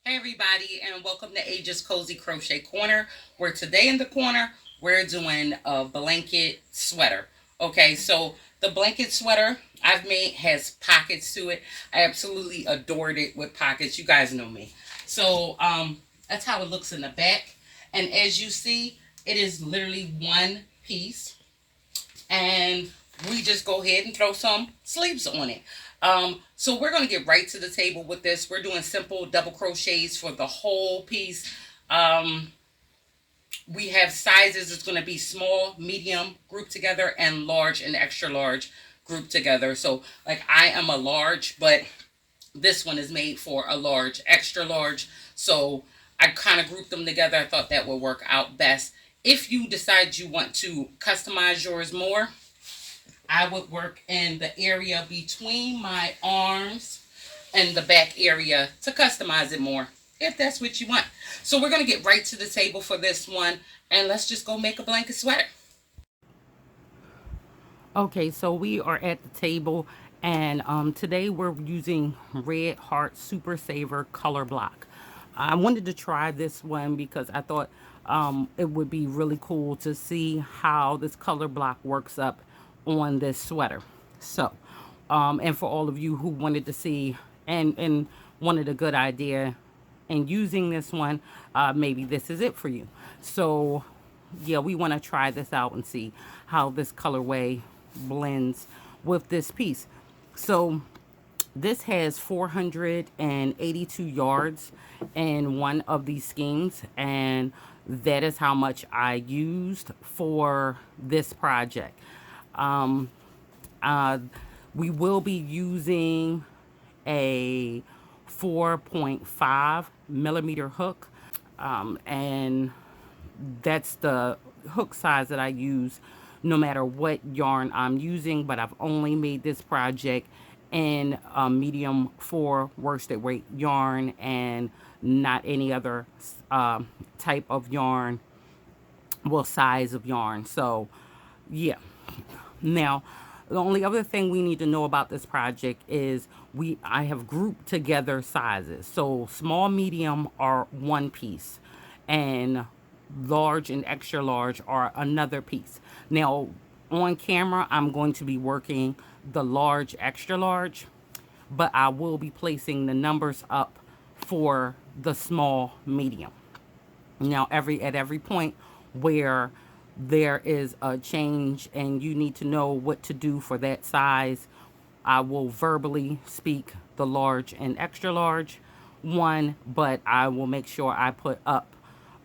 Hey everybody, and welcome to Age's Cozy Crochet Corner, where today in the corner we're doing a blanket sweater. Okay, so the blanket sweater I've made has pockets to it. I absolutely adored it with pockets. You guys know me. So that's how it looks in the back. And as you see, it is literally one piece, and we just go ahead and throw some sleeves on it. So we're going to get right to the table with this. We're doing simple double crochets for the whole piece. Um, we have sizes. It's going to be small, medium grouped together, and large and extra large grouped together. So like I am a large, but this one is made for a large, extra large. So I kind of grouped them together. I thought that would work out best. If you decide you want to customize yours more, I would work in the area between my arms and the back area to customize it more, if that's what you want. So we're going to get right to the table for this one, and let's just go make a blanket sweater. Okay, so we are at the table, and today we're using Red Heart Super Saver Color Block. I wanted to try this one because I thought it would be really cool to see how this color block works up on this sweater. So, and for all of you who wanted to see and wanted a good idea in using this one, maybe this is it for you. So yeah, we want to try this out and see how this colorway blends with this piece. So this has 482 yards in one of these skeins, and that is how much I used for this project. Um, uh, we will be using a 4.5 millimeter hook, and that's the hook size that I use no matter what yarn I'm using, but I've only made this project in medium 4 worsted weight yarn and not any other type of yarn, well, size of yarn. So yeah. Now, the only other thing we need to know about this project is I have grouped together sizes. So small, medium are one piece, and large and extra large are another piece. Now, on camera, I'm going to be working the large, extra large, but I will be placing the numbers up for the small, medium. Now, at every point where there is a change and you need to know what to do for that size, I will verbally speak the large and extra large one, but I will make sure I put up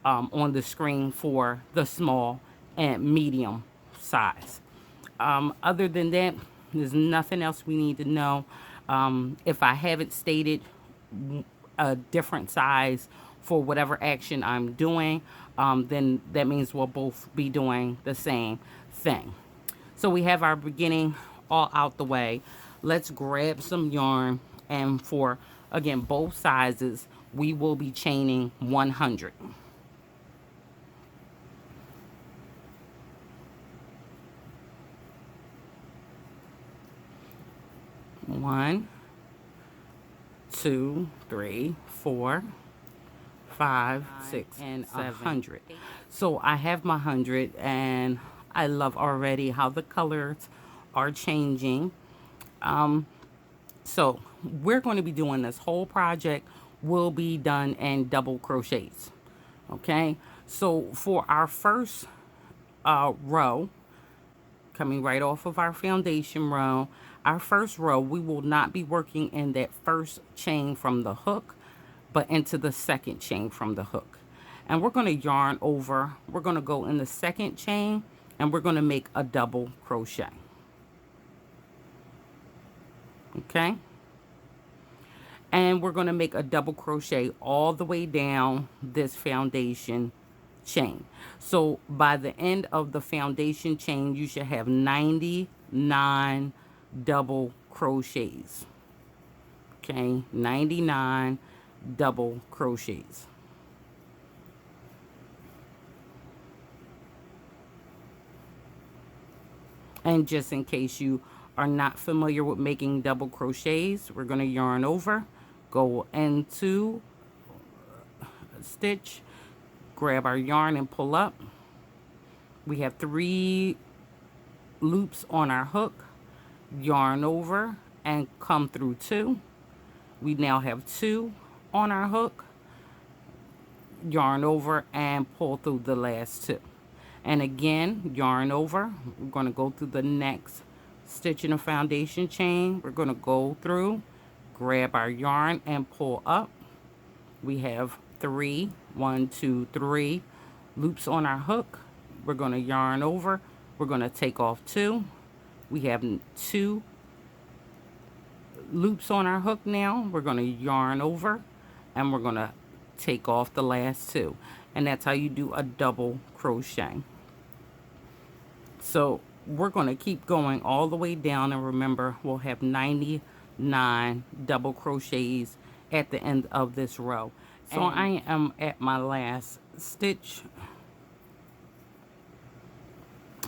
on the screen for the small and medium size. Other than that, there's nothing else we need to know. If I haven't stated a different size for whatever action I'm doing, then that means we'll both be doing the same thing. So we have our beginning all out the way. Let's grab some yarn, and for, again, both sizes, we will be chaining 100. One, two, three, four, five, six, and 100. So I have my 100, and I love already how the colors are changing. So we're going to be doing this whole project will be done in double crochets. Okay, so for our first row, coming right off of our foundation row, our first row, we will not be working in that first chain from the hook, but into the second chain from the hook. And we're going to yarn over, we're going to go in the second chain, and we're going to make a double crochet. Okay, and we're going to make a double crochet all the way down this foundation chain. So by the end of the foundation chain, you should have 99 double crochets. Okay, 99 double crochets. And just in case you are not familiar with making double crochets, we're going to yarn over, go into stitch, grab our yarn and pull up. We have 3 loops on our hook, yarn over and come through 2. We now have 2 on our hook, yarn over and pull through the last 2. And again, yarn over. We're going to go through the next stitch in a foundation chain. We're going to go through, grab our yarn and pull up. We have 3, 1, 2, 3 loops on our hook. We're going to yarn over. We're going to take off 2. We have 2 loops on our hook now. We're going to yarn over and we're going to take off the last 2. And that's how you do a double crochet. So we're going to keep going all the way down, and remember, we'll have 99 double crochets at the end of this row. So I am at my last stitch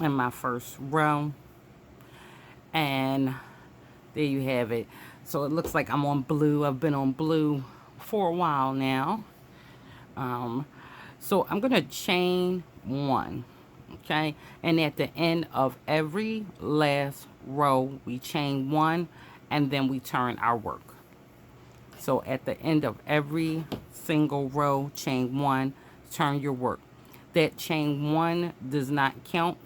in my first row, and there you have it. So it looks like I'm on blue. I've been on blue for a while now. So I'm going to chain 1, okay? And at the end of every last row, we chain 1, and then we turn our work. So at the end of every single row, chain 1, turn your work. That chain 1 does not count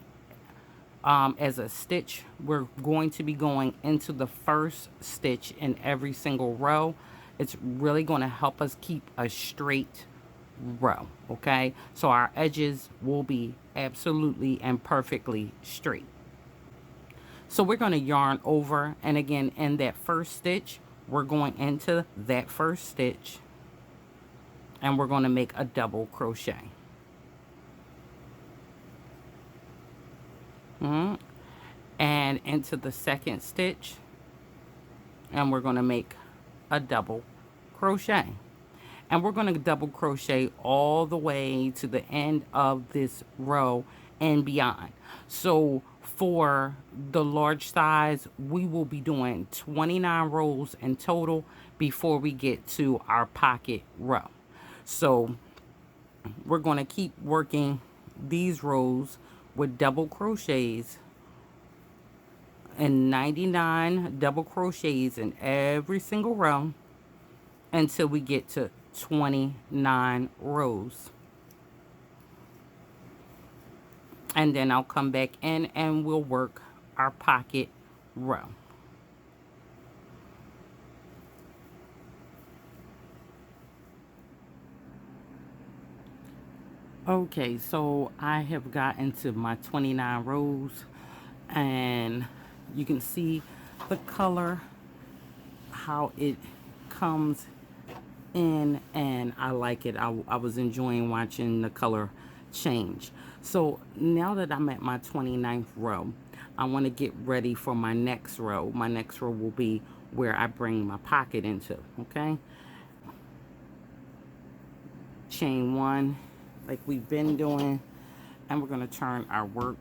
as a stitch. We're going to be going into the first stitch in every single row. It's really going to help us keep a straight row, okay? So our edges will be absolutely and perfectly straight. So we're going to yarn over, and again, in that first stitch, we're going into that first stitch, and we're going to make a double crochet. And into the second stitch, and we're going to make a double crochet. And we're going to double crochet all the way to the end of this row and beyond. So for the large size, we will be doing 29 rows in total before we get to our pocket row. So we're going to keep working these rows with double crochets and 99 double crochets in every single row until we get to 29 rows. And then I'll come back in and we'll work our pocket row. Okay, so I have gotten to my 29 rows, and you can see the color, how it comes in, and I like it. I was enjoying watching the color change. So now that I'm at my 29th row, I want to get ready for my next row. My next row will be where I bring my pocket into, okay? Chain 1 like we've been doing, and we're going to turn our work.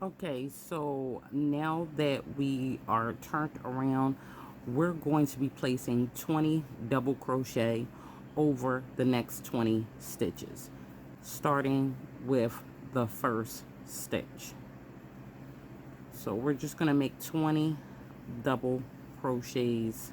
Okay, so now that we are turned around, we're going to be placing 20 double crochet over the next 20 stitches, starting with the first stitch. So we're just going to make 20 double crochets .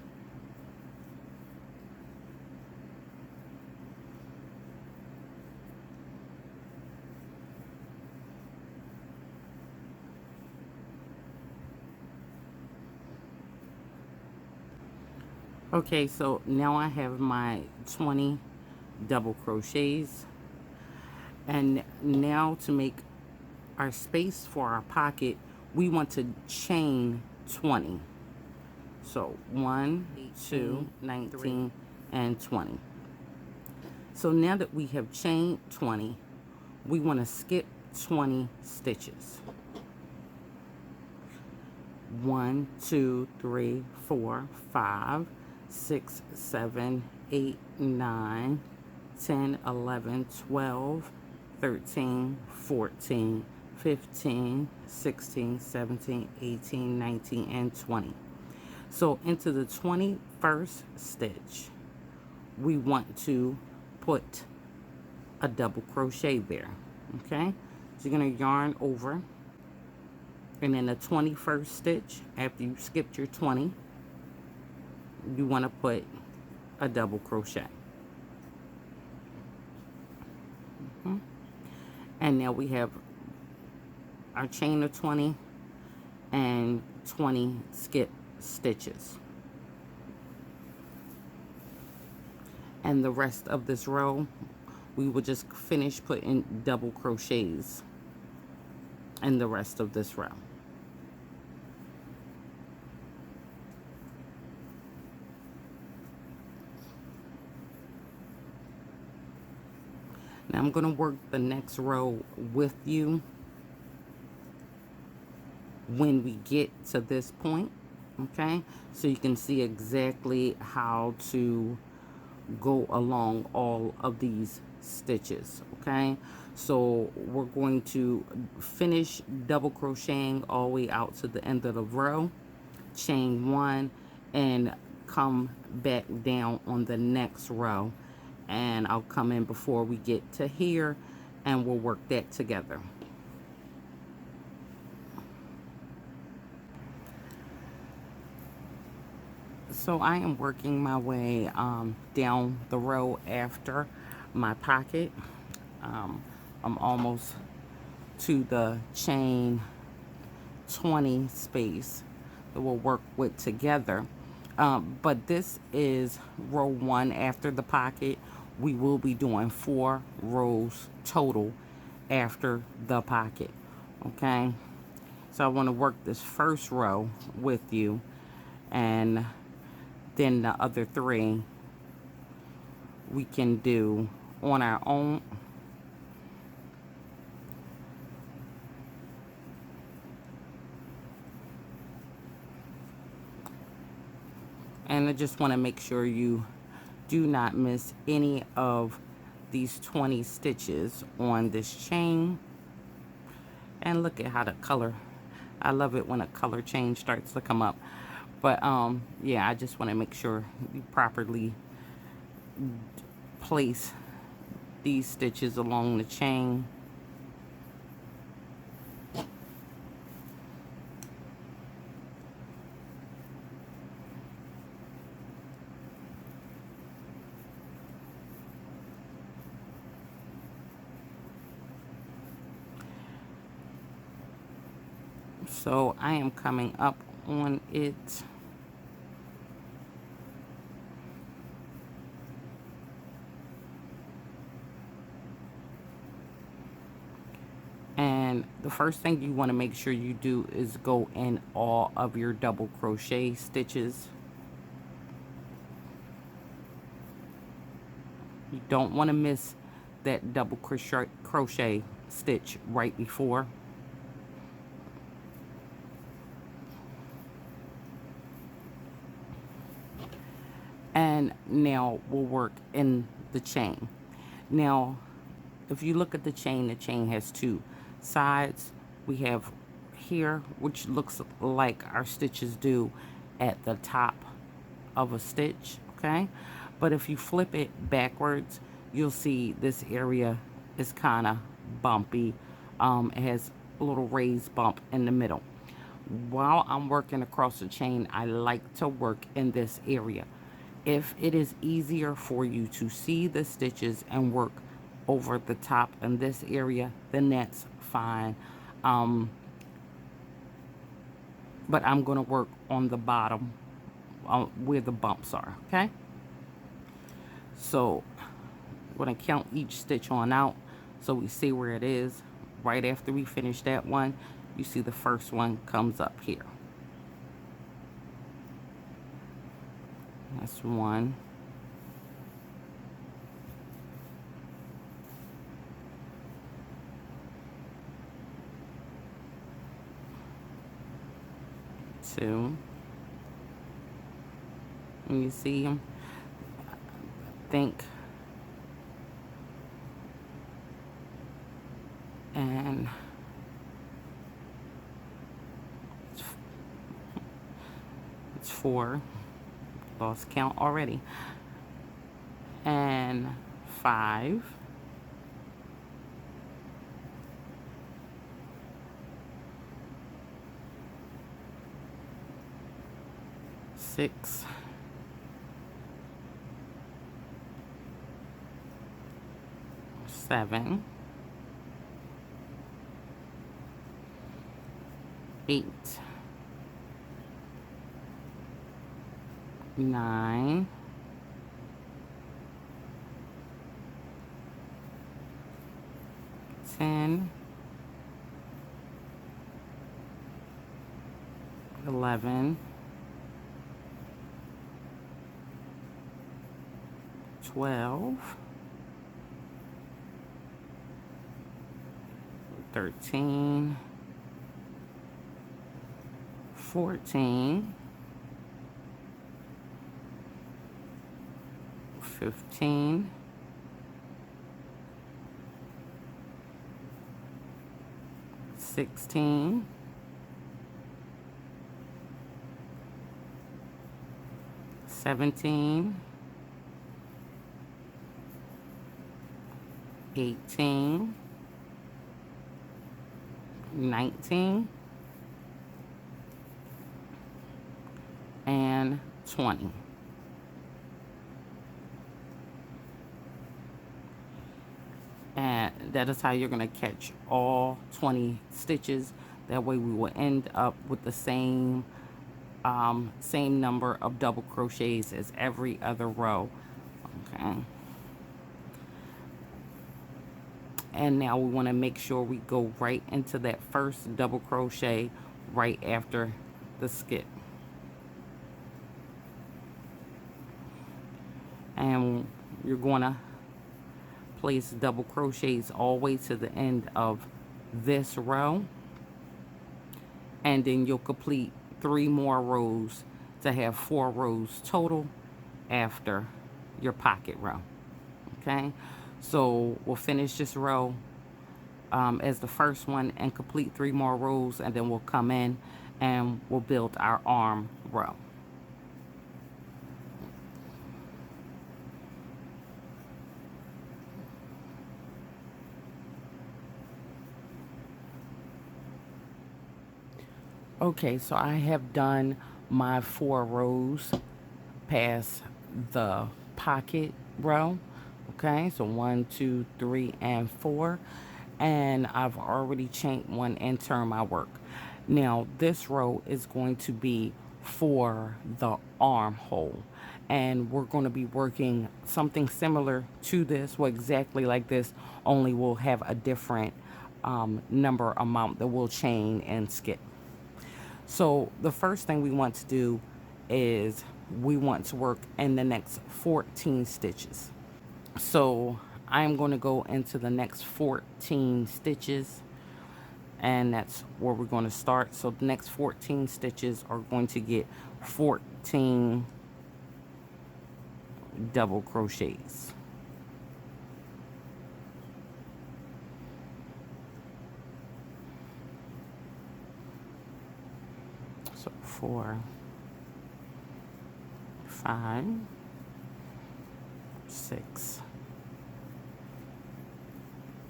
Okay, so now I have my 20 double crochets, and now to make our space for our pocket, we want to chain 20. So 1, 2, 19, and 20. So now that we have chained 20, we want to skip 20 stitches. 1, 2, 3, 4, 5, 6, 7, 8, 9, 10, 11, 12, 13, 14, 15, 16, 17, 18, 19, and 20. So into the 21st stitch, we want to put a double crochet there. Okay, so you're going to yarn over, and in the 21st stitch, after you skipped your 20, you want to put a double crochet. And now we have our chain of 20 and 20 skip stitches. And the rest of this row, we will just finish putting double crochets in the rest of this row. Now I'm going to work the next row with you when we get to this point, okay? So you can see exactly how to go along all of these stitches, okay? So we're going to finish double crocheting all the way out to the end of the row, chain 1, and come back down on the next row, and I'll come in before we get to here and we'll work that together. So I am working my way down the row after my pocket. I'm almost to the chain 20 space that we'll work with together. But this is row 1 after the pocket. We will be doing 4 rows total after the pocket, okay? So I want to work this first row with you, and then the other 3 we can do on our own. And I just want to make sure you do not miss any of these 20 stitches on this chain. And look at how the color, I love it when a color change starts to come up. But yeah, I just want to make sure you properly place these stitches along the chain. So I am coming up on it. And the first thing you want to make sure you do is go in all of your double crochet stitches. You don't want to miss that double crochet stitch right before. And now we'll work in the chain. Now, if you look at the chain has 2 sides. We have here, which looks like our stitches do at the top of a stitch, okay? But if you flip it backwards, you'll see this area is kind of bumpy. It has a little raised bump in the middle. While I'm working across the chain, I like to work in this area. If it is easier for you to see the stitches and work over the top in this area, then that's fine. But I'm going to work on the bottom where the bumps are, okay? So I'm going to count each stitch on out so we see where it is. Right after we finish that one, you see the first one comes up here. That's 1. 2. And you see them, I think, and it's 4. Lost count already. And 5, 6, 7, 8, 9, 10, 11, 12, 13, 14, 15, 16, 17, 18, 19, and 20. And that is how you're going to catch all 20 stitches. That way we will end up with the same number of double crochets as every other row. Okay. And now we want to make sure we go right into that first double crochet right after the skip. And you're going to place double crochets all the way to the end of this row, and then you'll complete 3 more rows to have 4 rows total after your pocket row. Okay, so we'll finish this row as the first one and complete 3 more rows, and then we'll come in and we'll build our arm row. Okay, so I have done my 4 rows past the pocket row. Okay, so 1, 2, 3, and 4. And I've already chained one and turned my work. Now, this row is going to be for the armhole. And we're going to be working something similar to this, well, exactly like this, only we'll have a different number amount that we'll chain and skip. So the first thing we want to do is we want to work in the next 14 stitches. So I'm going to go into the next 14 stitches, and that's where we're going to start. So the next 14 stitches are going to get 14 double crochets. So 4, 5, 6,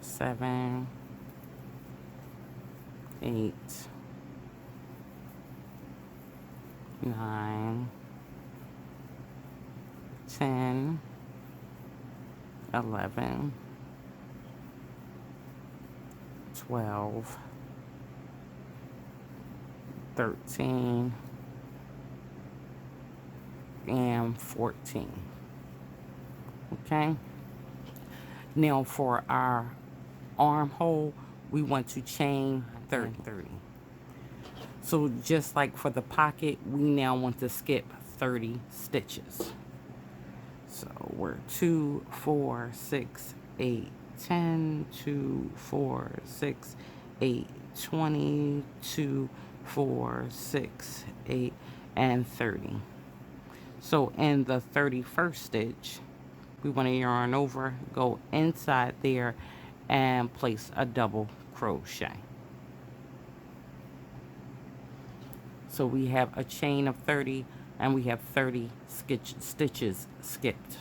7, 8, 9, 10, 11, 12, 13, and 14. Okay. Now for our armhole, we want to chain 30. So just like for the pocket, we now want to skip 30 stitches. So we're 2, 4, 6, 8, 10, 2, 4, 6, 8, 20, 2, 4, 6, 8, and 30. So in the 31st stitch, we want to yarn over, go inside there, and place a double crochet. So we have a chain of 30, and we have 30 stitches skipped.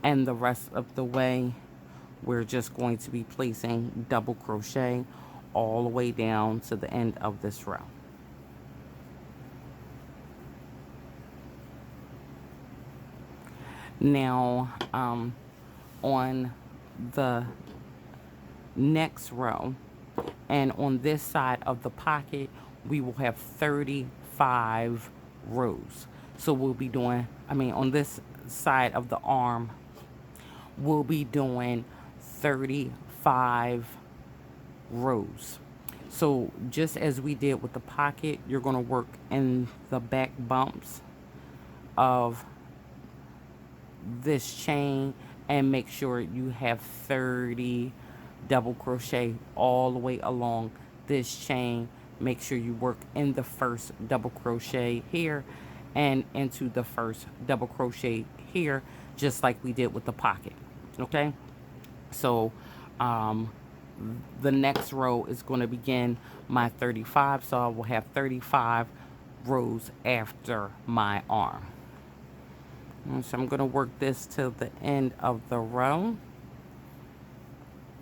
and the rest of the way we're just going to be placing double crochet all the way down to the end of this row. Now on the next row and on this side of the pocket, we will have 35 rows. So we'll be doing, on this side of the arm, we'll be doing 35 rows. So just as we did with the pocket, you're going to work in the back bumps of this chain and make sure you have 30 double crochet all the way along this chain. Make sure you work in the first double crochet here and into the first double crochet here, just like we did with the pocket. Okay, so the next row is going to begin my 35, so I will have 35 rows after my arm. And so I'm going to work this till the end of the row,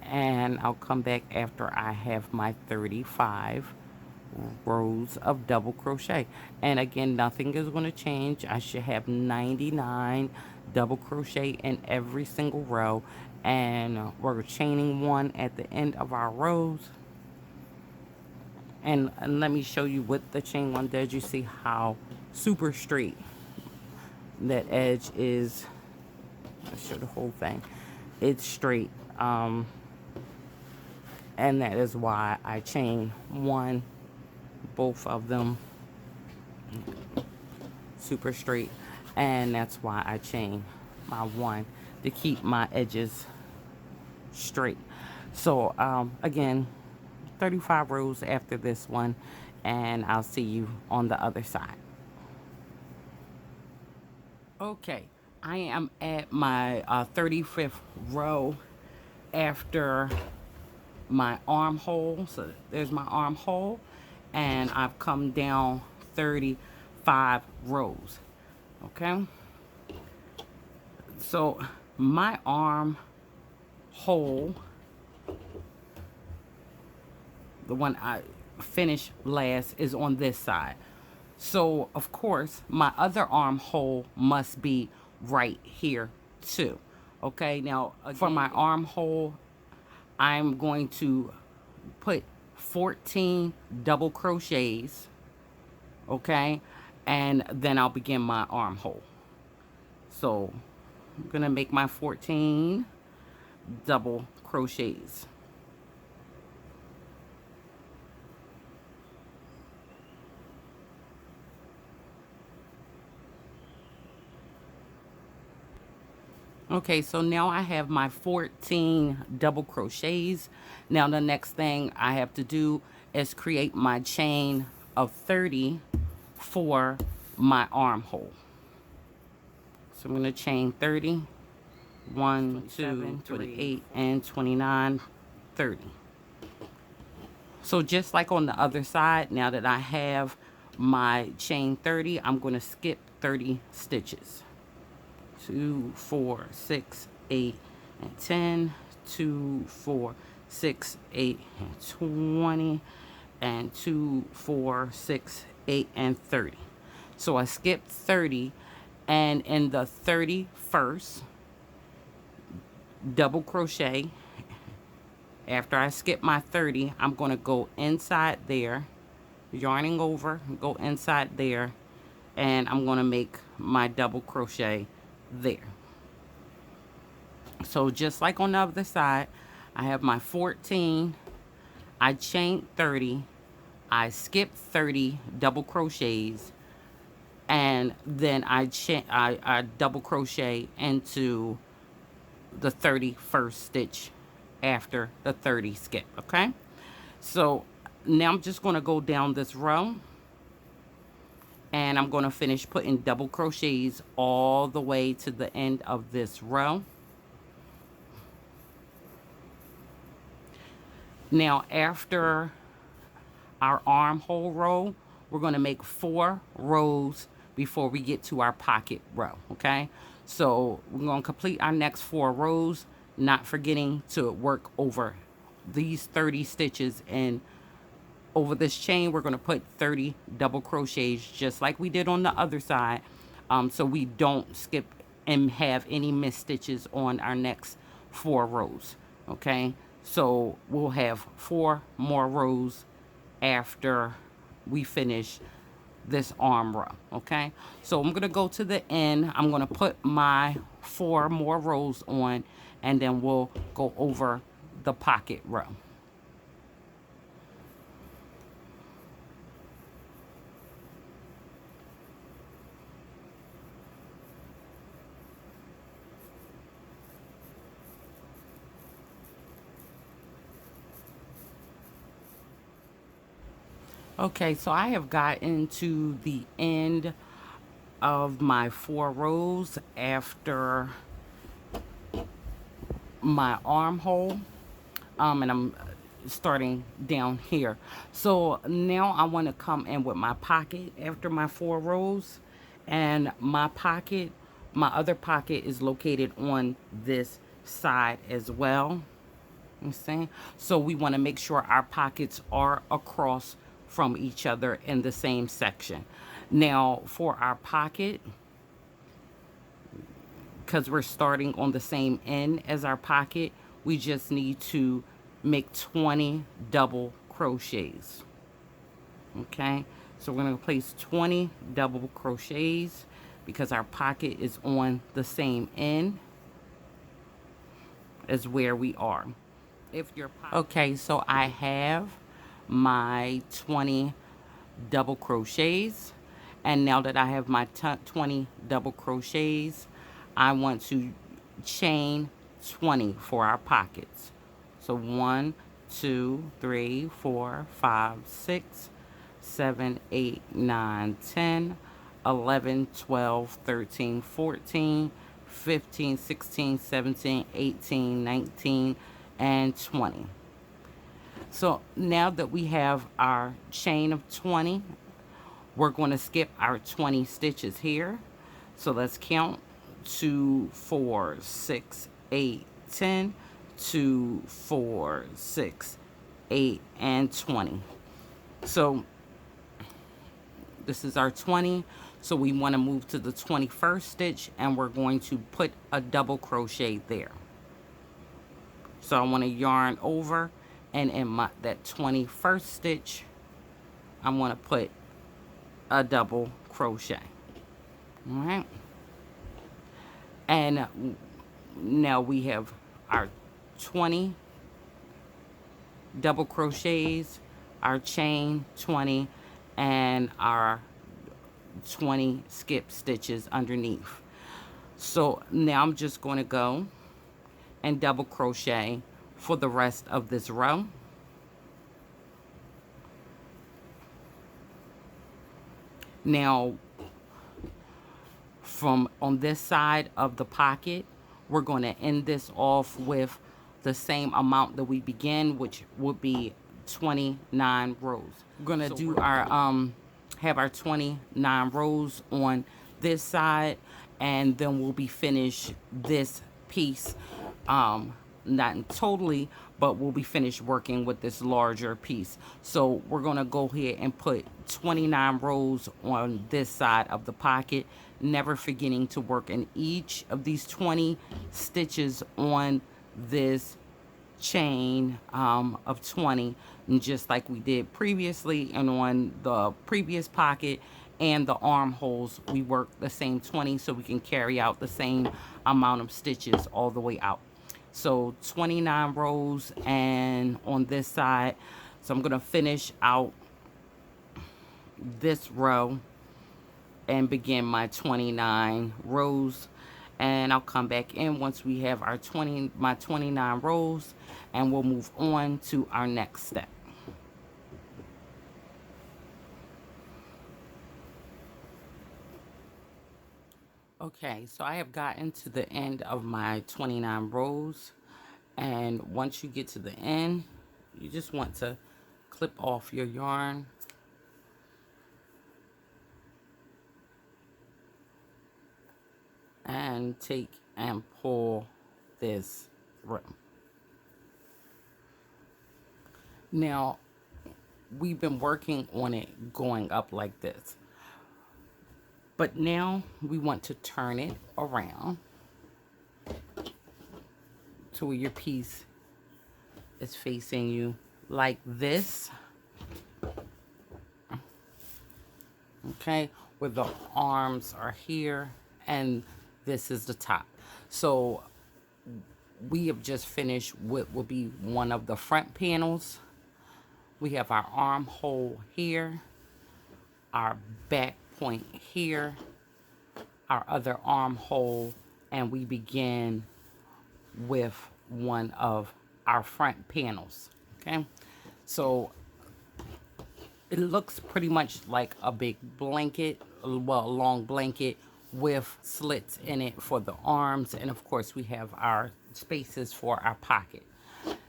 and I'll come back after I have my 35 rows of double crochet. And again, nothing is going to change. I should have 99 double crochet in every single row, and we're chaining one at the end of our rows. And let me show you what the chain one does. You see how super straight that edge is. Let's show the whole thing. It's straight, and that is why I chain one, both of them super straight, and that's why I chain my one, to keep my edges straight. So again, 35 rows after this one, and I'll see you on the other side. Okay, I am at my 35th row after my armhole. So there's my armhole, and I've come down 35 rows. Okay, so my armhole, the one I finished last, is on this side. So of course my other armhole must be right here too. Okay, now again, for my armhole, I'm going to put 14 double crochets, okay, and then I'll begin my armhole. So I'm gonna make my 14 double crochets. Okay, so now I have my 14 double crochets. Now the next thing I have to do is create my chain of 30 for my armhole. So I'm going to chain 30, 1, 2, 28, and 29, 30. So just like on the other side, now that I have my chain 30, I'm going to skip 30 stitches. 2, 4, 6, 8, and 10, 2, 4, 6, 8, and 20, and 2, 4, 6, 8, and 30. So I skipped 30, and in the 31st double crochet, after I skip my 30, I'm going to go inside there, yarning over, go inside there, and I'm going to make my double crochet there. So just like on the other side, I have my 14, I chained 30, I skipped 30 double crochets, and then I double crochet into the 31st stitch after the 30 skip. Okay, so now I'm just going to go down this row, and I'm going to finish putting double crochets all the way to the end of this row. Now after our armhole row, we're going to make 4 rows before we get to our pocket row. Okay, So we're going to complete our next 4 rows, not forgetting to work over these 30 stitches. And over this chain, we're going to put 30 double crochets just like we did on the other side, so we don't skip and have any missed stitches on our next 4 rows. Okay, so we'll have 4 more rows after we finish this arm row. Okay, so I'm gonna go to the end. I'm gonna put my 4 more rows on, and then we'll go over the pocket row. Okay, so I have gotten to the end of my 4 rows after my armhole, and I'm starting down here. So now I want to come in with my pocket after my 4 rows, and my pocket, my other pocket is located on this side as well. You see? So we want to make sure our pockets are across from each other in the same section. Now for our pocket, because we're starting on the same end as our pocket, we just need to make 20 double crochets. Okay, so we're going to place 20 double crochets because our pocket is on the same end as where we are. If you're okay, so I have my 20 double crochets, and now that I have my 20 double crochets, I want to chain 20 for our pockets. So 1, 2, 3, 4, 5, 6, 7, 8, 9, 10, 11, 12, 13, 14, 15, 16, 17, 18, 19, and 20. So now that we have our chain of 20, we're going to skip our 20 stitches here. So let's count: 2, 4, 6, 8, 10, 2, 4, 6, 8, and 20. So this is our 20. So we want to move to the 21st stitch, and we're going to put a double crochet there. So I want to yarn over, and in that 21st stitch, I'm going to put a double crochet. All right. And now we have our 20 double crochets, our chain 20, and our 20 skip stitches underneath. So now I'm just going to go and double crochet for the rest of this row. Now from on this side of the pocket, we're going to end this off with the same amount that we began, which would be 29 rows. We're going to do our have our 29 rows on this side, and then we'll be finished this piece, not totally, but we'll be finished working with this larger piece. So we're going to go ahead and put 29 rows on this side of the pocket, never forgetting to work in each of these 20 stitches on this chain of 20, and just like we did previously, and on the previous pocket and the armholes, we work the same 20 so we can carry out the same amount of stitches all the way out. So 29 rows, and on this side, so I'm going to finish out this row and begin my 29 rows, and I'll come back in once we have our 29 rows, and we'll move on to our next step. Okay, so I have gotten to the end of my 29 rows, and once you get to the end, you just want to clip off your yarn and and take and pull this through. Now, we've been working on it going up like this, but now we want to turn it around to where your piece is facing you like this. Okay, where the arms are here and this is the top. So we have just finished what will be one of the front panels. We have our armhole here, our back point here, our other armhole, and we begin with one of our front panels. Okay, so it looks pretty much like a big blanket, well, a long blanket with slits in it for the arms, and of course we have our spaces for our pocket.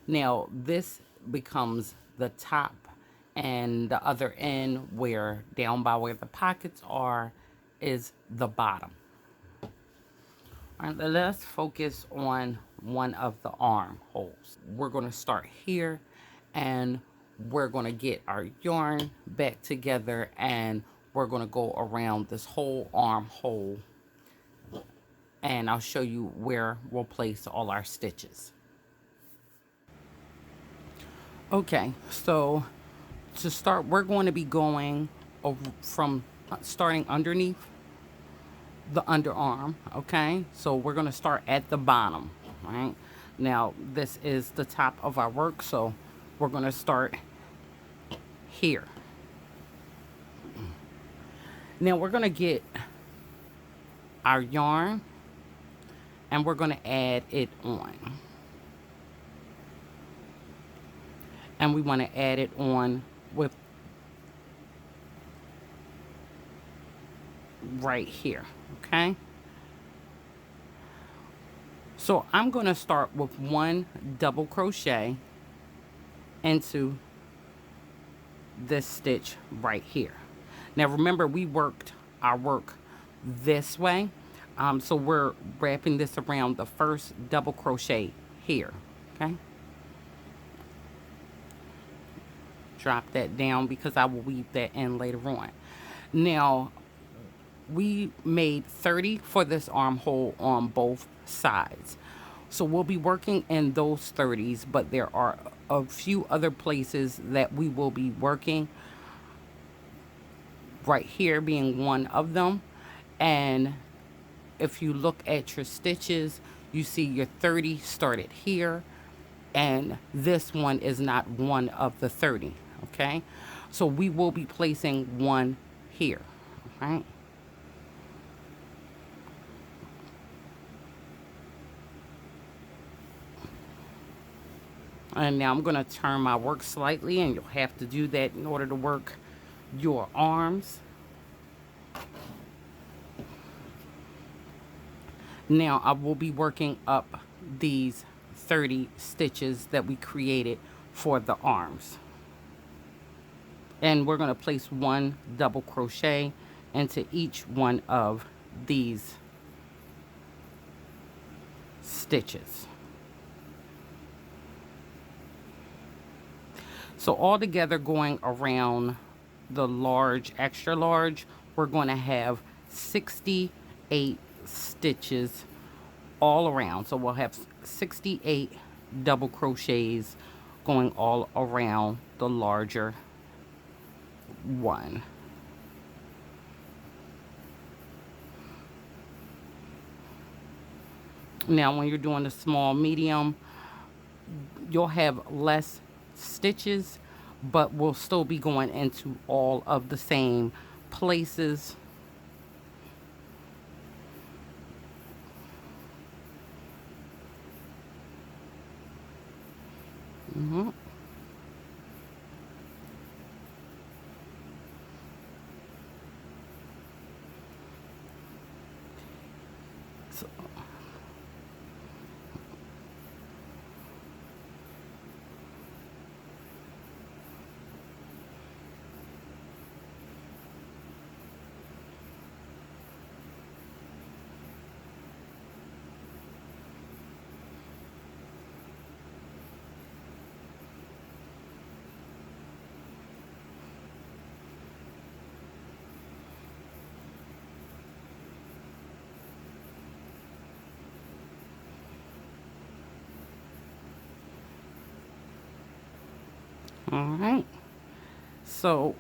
Now this becomes the top, and the other end, where down by where the pockets are, is the bottom. All right, let's focus on one of the armholes. We're going to start here, and we're going to get our yarn back together, and we're going to go around this whole armhole, and I'll show you where we'll place all our stitches. Okay, so to start, we're going to be going from starting underneath the underarm. Okay, so we're going to start at the bottom. Right now, this is the top of our work, so we're going to start here. Now we're going to get our yarn and we're going to add it on, and we want to add it on with right here. Okay, so I'm going to start with one double crochet into this stitch right here. Now remember, we worked our work this way, so we're wrapping this around the first double crochet here. Okay, drop that down because I will weave that in later on. Now we made 30 for this armhole on both sides, so we'll be working in those 30s, but there are a few other places that we will be working, right here being one of them. And if you look at your stitches, you see your 30 started here, and this one is not one of the 30. Okay, so we will be placing one here. All right, and now I'm going to turn my work slightly, and you'll have to do that in order to work your arms. Now I will be working up these 30 stitches that we created for the arms, and we're going to place one double crochet into each one of these stitches. So all together, going around the large, extra large, we're going to have 68 stitches all around. So we'll have 68 double crochets going all around the larger one. Now when you're doing the small medium, you'll have less stitches, but we'll still be going into all of the same places. So, All right, so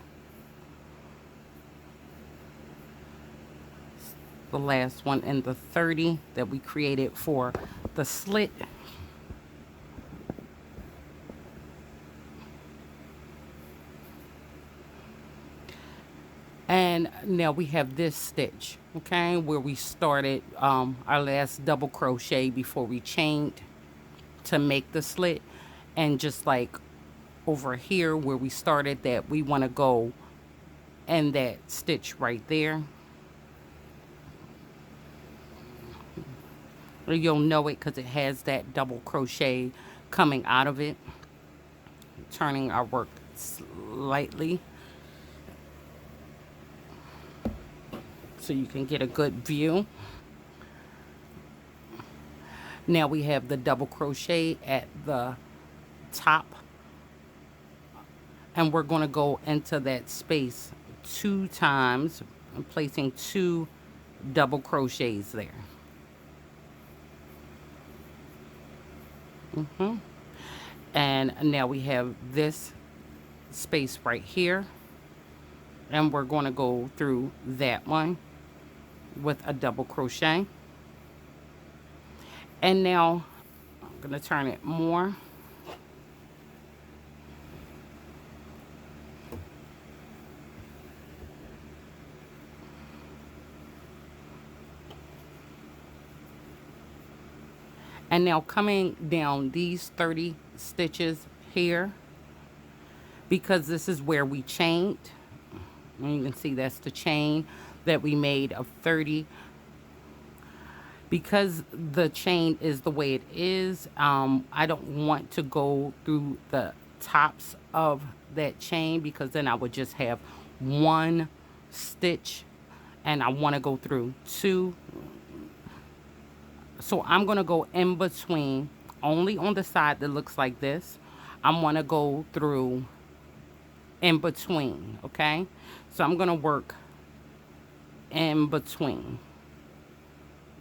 the last one in the 30 that we created for the slit. And now we have this stitch, okay, where we started our last double crochet before we chained to make the slit. And just like over here where we started that, we want to go in that stitch right there. You'll know it because it has that double crochet coming out of it. Turning our work slightly so you can get a good view. Now we have the double crochet at the top, and we're going to go into that space 2 times, placing 2 double crochets there. And now we have this space right here, and we're going to go through that one with a double crochet. And now I'm going to turn it more. And now coming down these 30 stitches here, because this is where we chained, and you can see that's the chain that we made of 30. Because the chain is the way it is, I don't want to go through the tops of that chain, because then I would just have 1 stitch, and I want to go through 2. So I'm going to go in between, only on the side that looks like this. I'm going to go through in between, okay? So I'm going to work in between,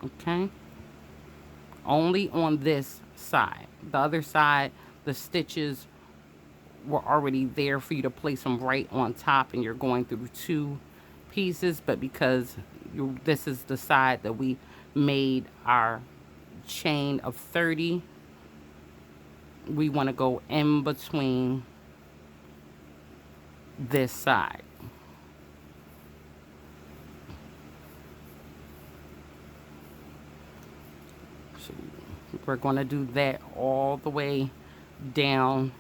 okay? Only on this side. The other side, the stitches were already there for you to place them right on top, and you're going through 2 pieces. But because this is the side that we made our chain of 30, we want to go in between this side. So we're going to do that all the way down.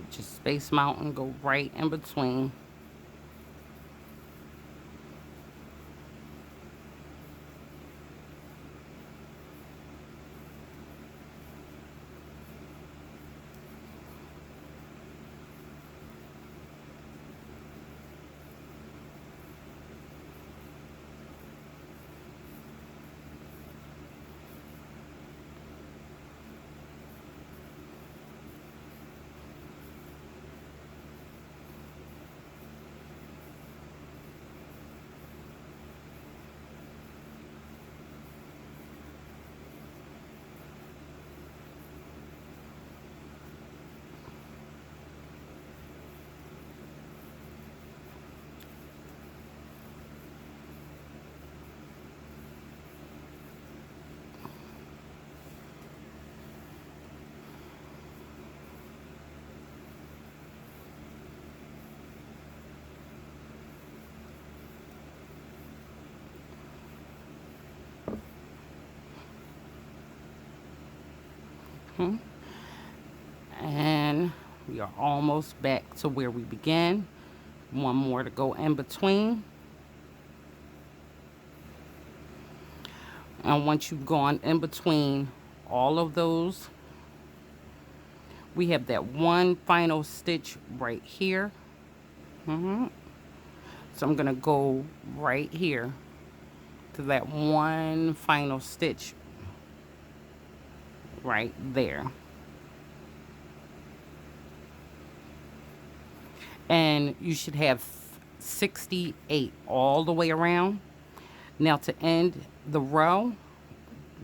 Just space mount and go right in between. And we are almost back to where we began. 1 more to go in between. And once you've gone in between all of those, we have that 1 final stitch right here. So I'm going to go right here to that one final stitch right there. And you should have 68 all the way around. Now to end the row,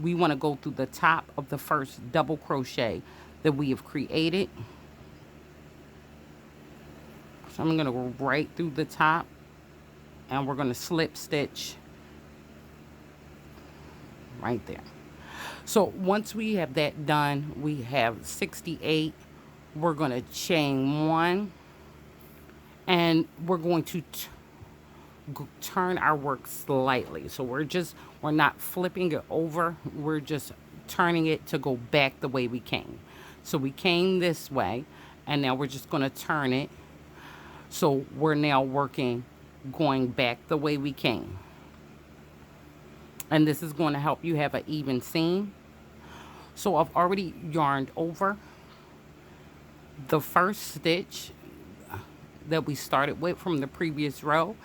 we want to go through the top of the first double crochet that we have created. So I'm going to go right through the top, and we're going to slip stitch right there. So once we have that done, we have 68. We're going to chain one, and we're going to turn our work slightly. So we're not flipping it over. We're just turning it to go back the way we came. So we came this way, and now we're just going to turn it. So we're now working going back the way we came. And this is going to help you have an even seam. So I've already yarned over the first stitch that we started with from the previous row,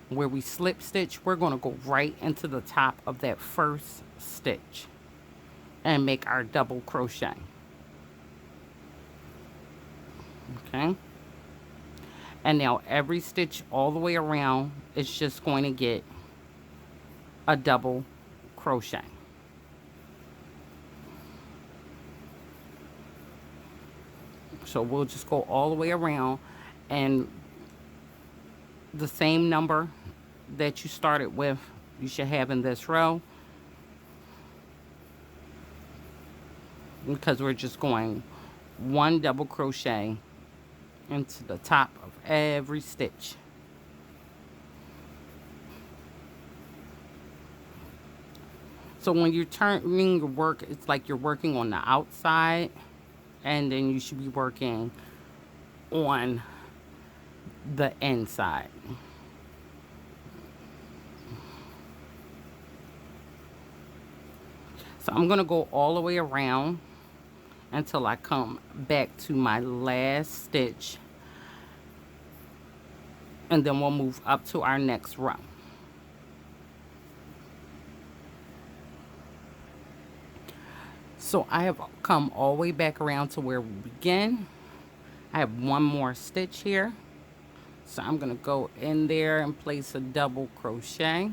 where we slip stitch. We're going to go right into the top of that first stitch and make our double crochet. Okay, and now every stitch all the way around is just going to get a double crochet. So we'll just go all the way around, and the same number that you started with, you should have in this row, because we're just going one double crochet into the top of every stitch. So when you're turning your work, it's like you're working on the outside, and then you should be working on the inside. So I'm going to go all the way around until I come back to my last stitch, and then we'll move up to our next row. So I have come all the way back around to where we begin. I have one more stitch here. So I'm going to go in there and place a double crochet.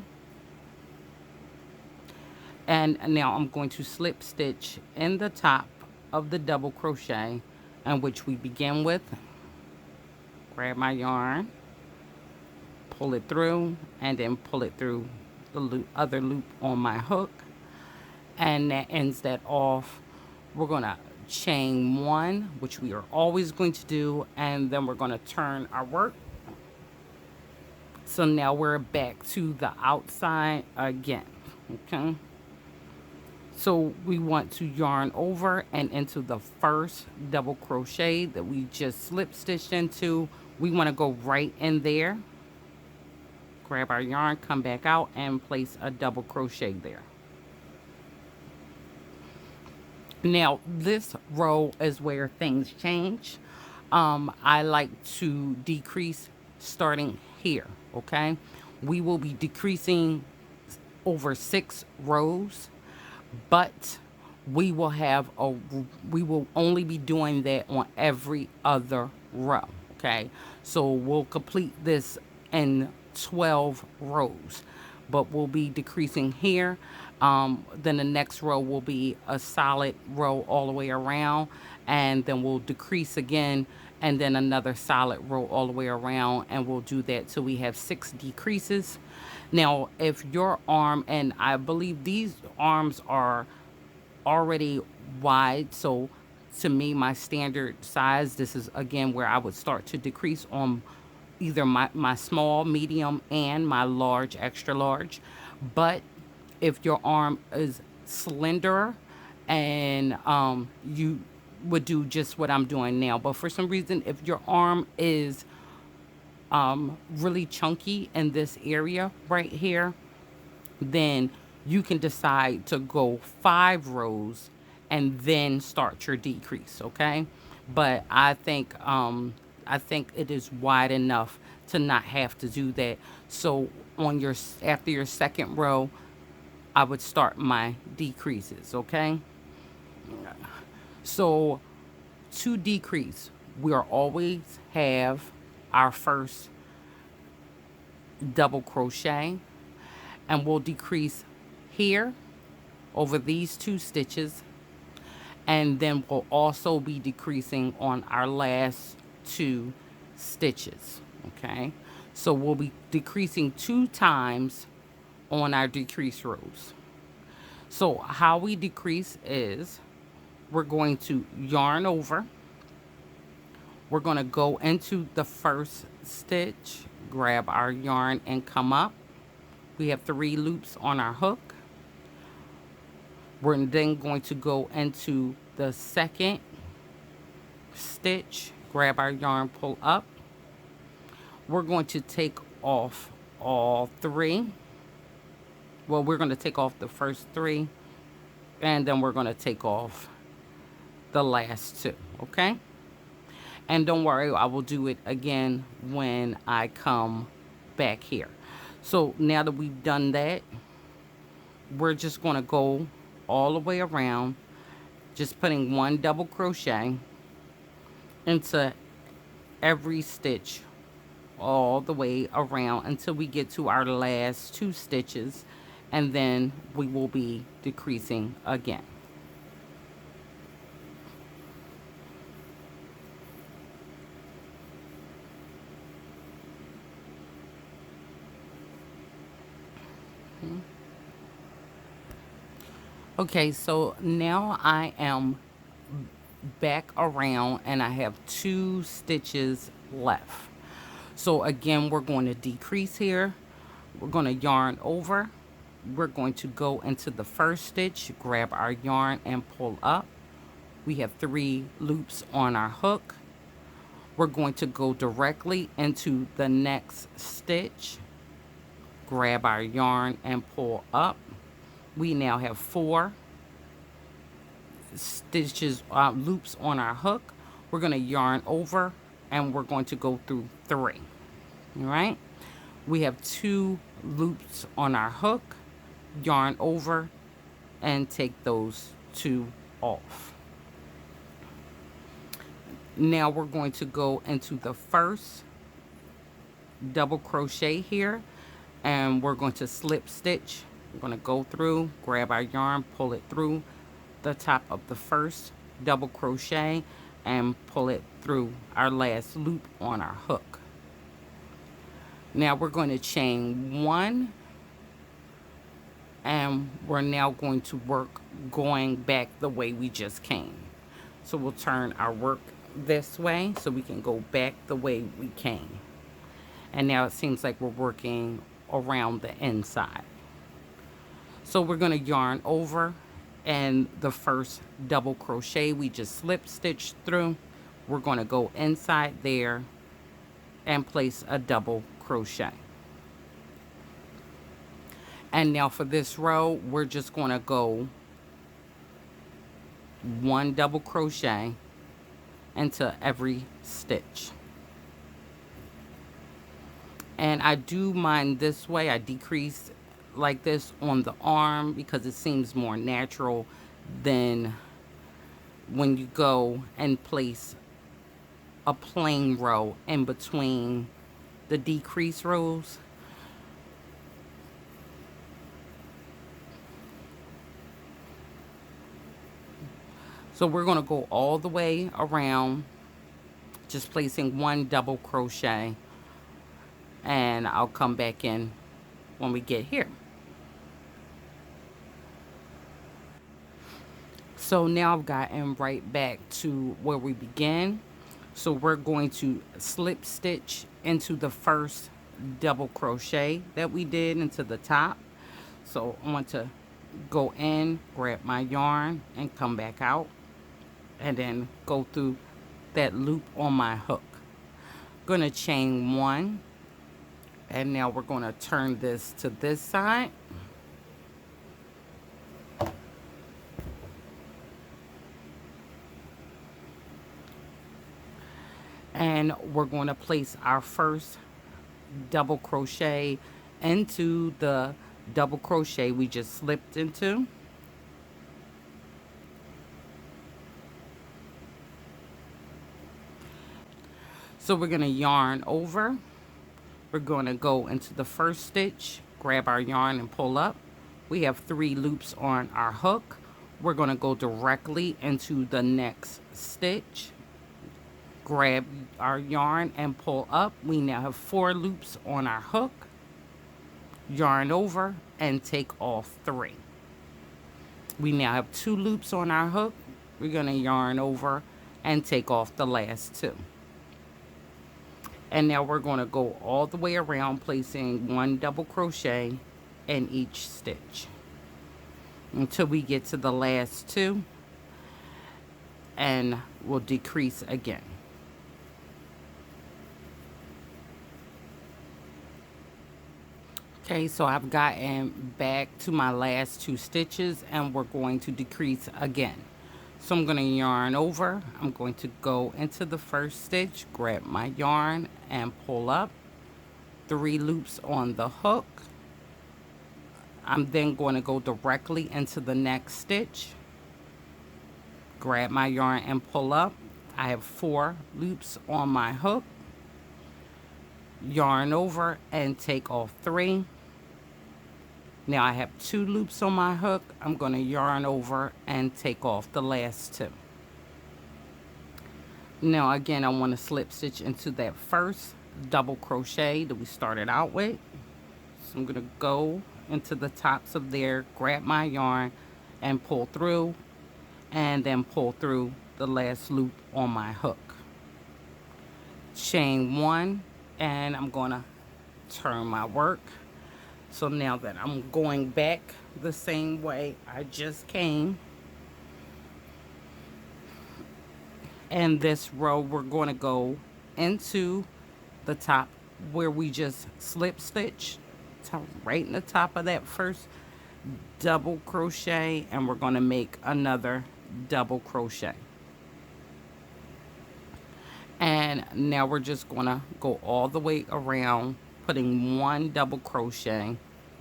And now I'm going to slip stitch in the top of the double crochet in which we begin with. Grab my yarn, pull it through, and then pull it through the other loop on my hook. And that ends that off. We're going to chain one, which we are always going to do, and then we're going to turn our work. So now we're back to the outside again. Okay, so we want to yarn over and into the first double crochet that we just slip stitched into. We want to go right in there, grab our yarn, come back out, and place a double crochet there. Now this row is where things change. I like to decrease starting here. Okay, we will be decreasing over 6 rows, but we will only be doing that on every other row. Okay, so we'll complete this in 12 rows, but we'll be decreasing here. Then the next row will be a solid row all the way around, and then we'll decrease again, and then another solid row all the way around, and we'll do that till we have 6 decreases. Now if your arm, and I believe these arms are already wide, so to me, my standard size, this is again where I would start to decrease on either my small, medium, and my large, extra large. But if your arm is slender, and you would do just what I'm doing now. But for some reason, if your arm is really chunky in this area right here, then you can decide to go 5 rows and then start your decrease. Okay, but I think it is wide enough to not have to do that. So on your, after your second row, I would start my decreases, okay? So to decrease, we'll always have our first double crochet, and we'll decrease here over these 2 stitches, and then we'll also be decreasing on our last 2 stitches, okay? So we'll be decreasing 2 times on our decrease rows. So how we decrease is we're going to yarn over. We're going to go into the first stitch, grab our yarn and come up. We have 3 loops on our hook. We're then going to go into the second stitch, grab our yarn, pull up. We're going to take off all 3. Well, we're going to take off the first 3, and then we're going to take off the last 2, okay? And don't worry, I will do it again when I come back here. So now that we've done that, we're just going to go all the way around, just putting 1 double crochet into every stitch all the way around until we get to our last 2 stitches, and then we will be decreasing again. Okay, so now I am back around and I have 2 stitches left. So again, we're going to decrease here. We're going to yarn over. We're going to go into the first stitch, grab our yarn and pull up. We have 3 loops on our hook. We're going to go directly into the next stitch, grab our yarn and pull up. We now have 4 stitches, loops on our hook. We're going to yarn over and we're going to go through 3. All right, we have 2 loops on our hook, yarn over and take those 2 off. Now we're going to go into the first double crochet here, and we're going to slip stitch. We're going to go through, grab our yarn, pull it through the top of the first double crochet and pull it through our last loop on our hook. Now we're going to chain 1, and we're now going to work going back the way we just came. So we'll turn our work this way so we can go back the way we came. And now it seems like we're working around the inside. So we're going to yarn over, and the first double crochet we just slip stitched through, we're going to go inside there and place a double crochet. And now for this row, we're just going to go 1 double crochet into every stitch. And I do mine this way. I decrease like this on the arm because it seems more natural than when you go and place a plain row in between the decrease rows. So we're going to go all the way around, just placing 1 double crochet, and I'll come back in when we get here. So now I've gotten right back to where we began. So we're going to slip stitch into the first double crochet that we did into the top. So I want to go in, grab my yarn and come back out, and then go through that loop on my hook. Going to chain 1, and now we're going to turn this to this side. And we're going to place our first double crochet into the double crochet we just slipped into. So we're going to yarn over. We're going to go into the first stitch, grab our yarn and pull up. We have 3 loops on our hook. We're going to go directly into the next stitch, grab our yarn and pull up. We now have 4 loops on our hook, yarn over and take off 3. We now have 2 loops on our hook. We're going to yarn over and take off the last 2. And now we're going to go all the way around, placing 1 double crochet in each stitch until we get to the last 2, and we'll decrease again. Okay, so I've gotten back to my last 2 stitches and we're going to decrease again. So I'm going to yarn over. I'm going to go into the first stitch, grab my yarn and pull up. 3 loops on the hook. I'm then going to go directly into the next stitch, grab my yarn and pull up. I have 4 loops on my hook, yarn over and take off 3. Now I have 2 loops on my hook. I'm going to yarn over and take off the last 2. Now again, I want to slip stitch into that first double crochet that we started out with. So I'm going to go into the tops of there, grab my yarn and pull through, and then pull through the last loop on my hook. Chain 1, and I'm going to turn my work. So now that I'm going back the same way I just came, and this row we're going to go into the top where we just slip stitch, right in the top of that first double crochet, and we're going to make another double crochet. And now we're just going to go all the way around, putting 1 double crochet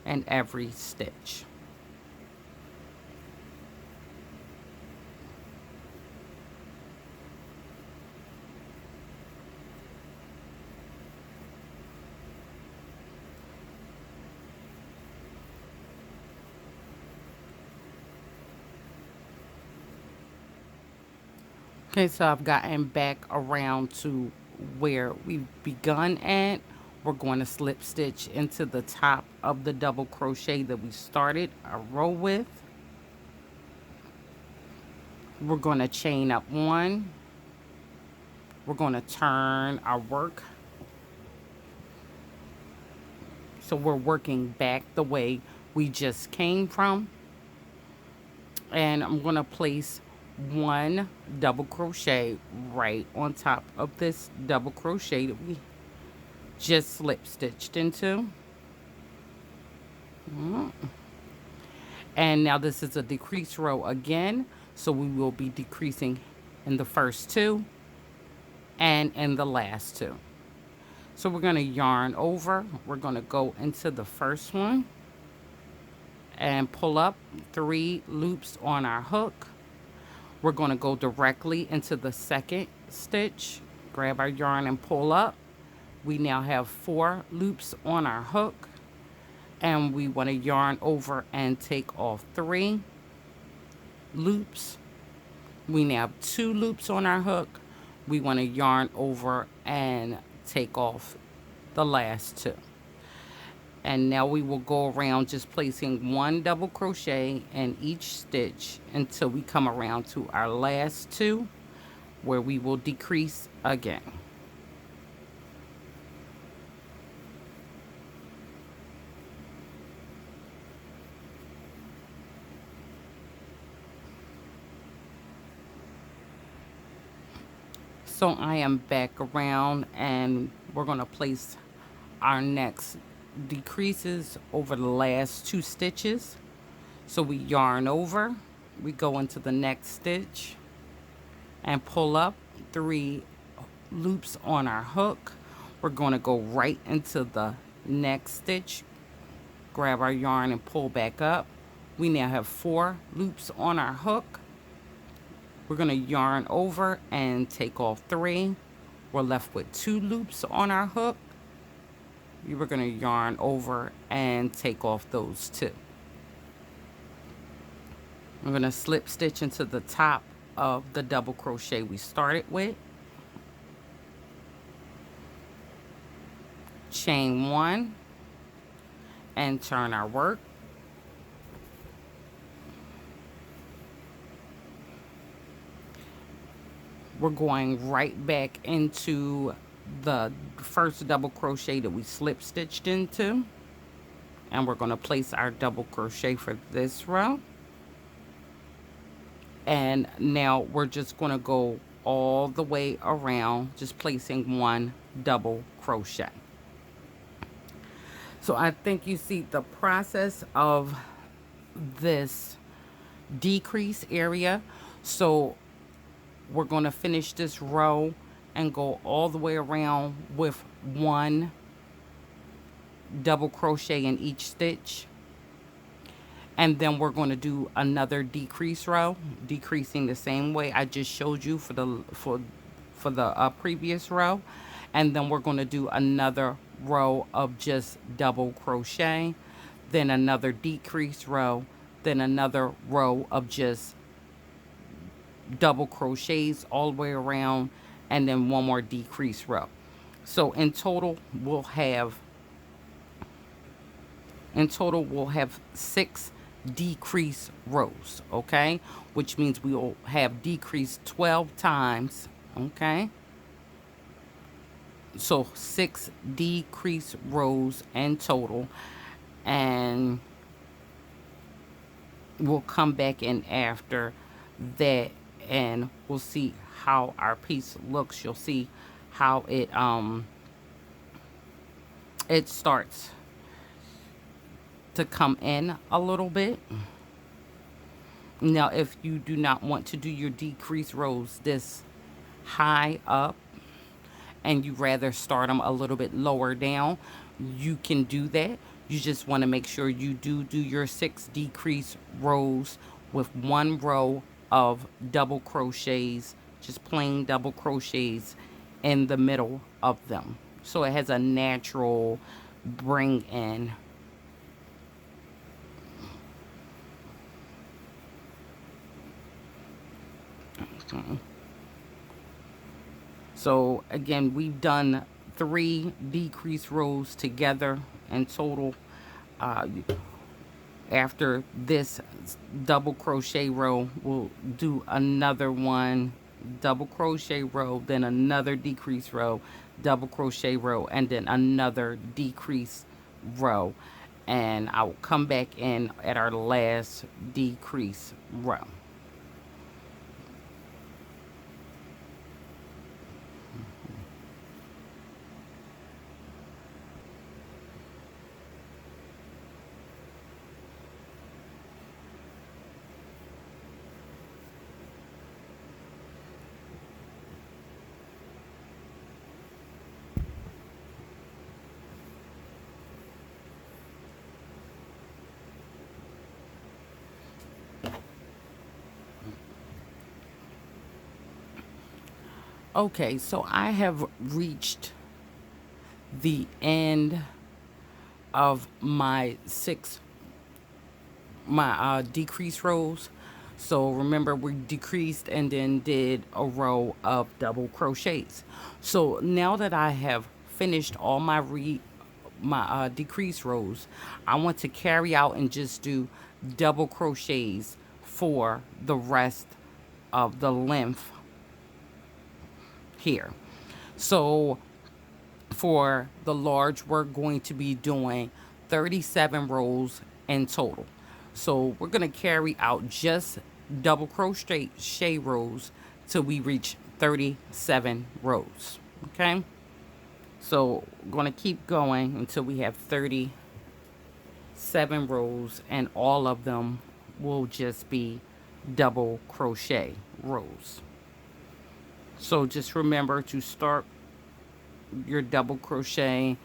in every stitch. Okay, so I've gotten back around to where we've begun at. We're going to slip stitch into the top of the double crochet that we started a row with. We're going to chain up 1. We're going to turn our work. So we're working back the way we just came from. And I'm going to place 1 double crochet right on top of this double crochet that we just slip stitched into. And now this is a decrease row again, so we will be decreasing in the first 2 and in the last 2. So we're going to yarn over. We're going to go into the first one and pull up 3 loops on our hook. We're going to go directly into the second stitch, grab our yarn and pull up. We now have 4 loops on our hook, and we want to yarn over and take off 3 loops. We now have 2 loops on our hook. We want to yarn over and take off the last 2. And now we will go around just placing 1 double crochet in each stitch until we come around to our last 2, where we will decrease again. So I am back around, and we're going to place our next decreases over the last 2 stitches. So we yarn over, we go into the next stitch and pull up 3 loops on our hook. We're going to go right into the next stitch, grab our yarn and pull back up. We now have 4 loops on our hook. We're going to yarn over and take off 3. We're left with 2 loops on our hook. We're going to yarn over and take off those 2. I'm going to slip stitch into the top of the double crochet we started with. Chain 1 and turn our work. We're going right back into the first double crochet that we slip stitched into, and we're going to place our double crochet for this row. And now we're just going to go all the way around, just placing 1 double crochet. So I think you see the process of this decrease area. So we're going to finish this row and go all the way around with 1 double crochet in each stitch. And then we're going to do another decrease row, decreasing the same way I just showed you for the previous row. And then we're going to do another row of just double crochet, then another decrease row, then another row of just double crochets all the way around, and then 1 more decrease row. So in total we'll have 6 decrease rows, okay, which means we will have decreased 12 times, okay, so 6 decrease rows in total. And we'll come back in after that and we'll see how our piece looks. You'll see how it starts to come in a little bit. Now if you do not want to do your decrease rows this high up and you rather start them a little bit lower down, you can do that. You just want to make sure you do your 6 decrease rows with 1 row of double crochets, just plain double crochets in the middle of them, so it has a natural bring in. Okay. So again, we've done 3 decrease rows together in total. After this double crochet row, we'll do another 1 double crochet row, then another decrease row, double crochet row, and then another decrease row. And I'll come back in at our last decrease row. Okay, so I have reached the end of my decrease rows. So remember, we decreased and then did a row of double crochets. So now that I have finished all my decrease rows, I want to carry out and just do double crochets for the rest of the length here. So for the large, we're going to be doing 37 rows in total. So we're going to carry out just double crochet rows till we reach 37 rows. Okay, so we're going to keep going until we have 37 rows, and all of them will just be double crochet rows. So just remember to start your double crochet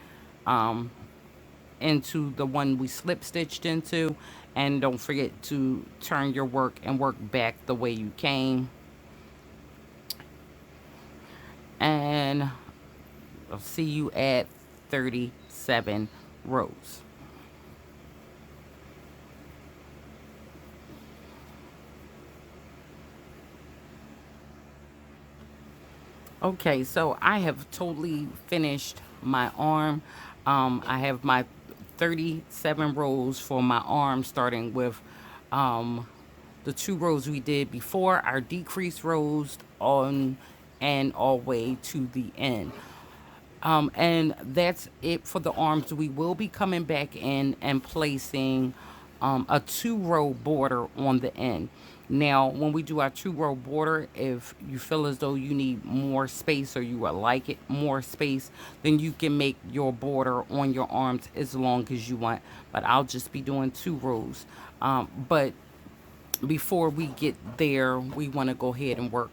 into the one we slip stitched into, and don't forget to turn your work and work back the way you came. And I'll see you at 37 rows. Okay, so I have totally finished my arm. I have my 37 rows for my arm, starting with um, the 2 rows we did before, our decreased rows on and all the way to the end. And that's it for the arms. We will be coming back in and placing a 2-row border on the end. Now, when we do our 2-row border, if you feel as though you need more space or you would like it more space, then you can make your border on your arms as long as you want. But I'll just be doing 2 rows. But before we get there, we want to go ahead and work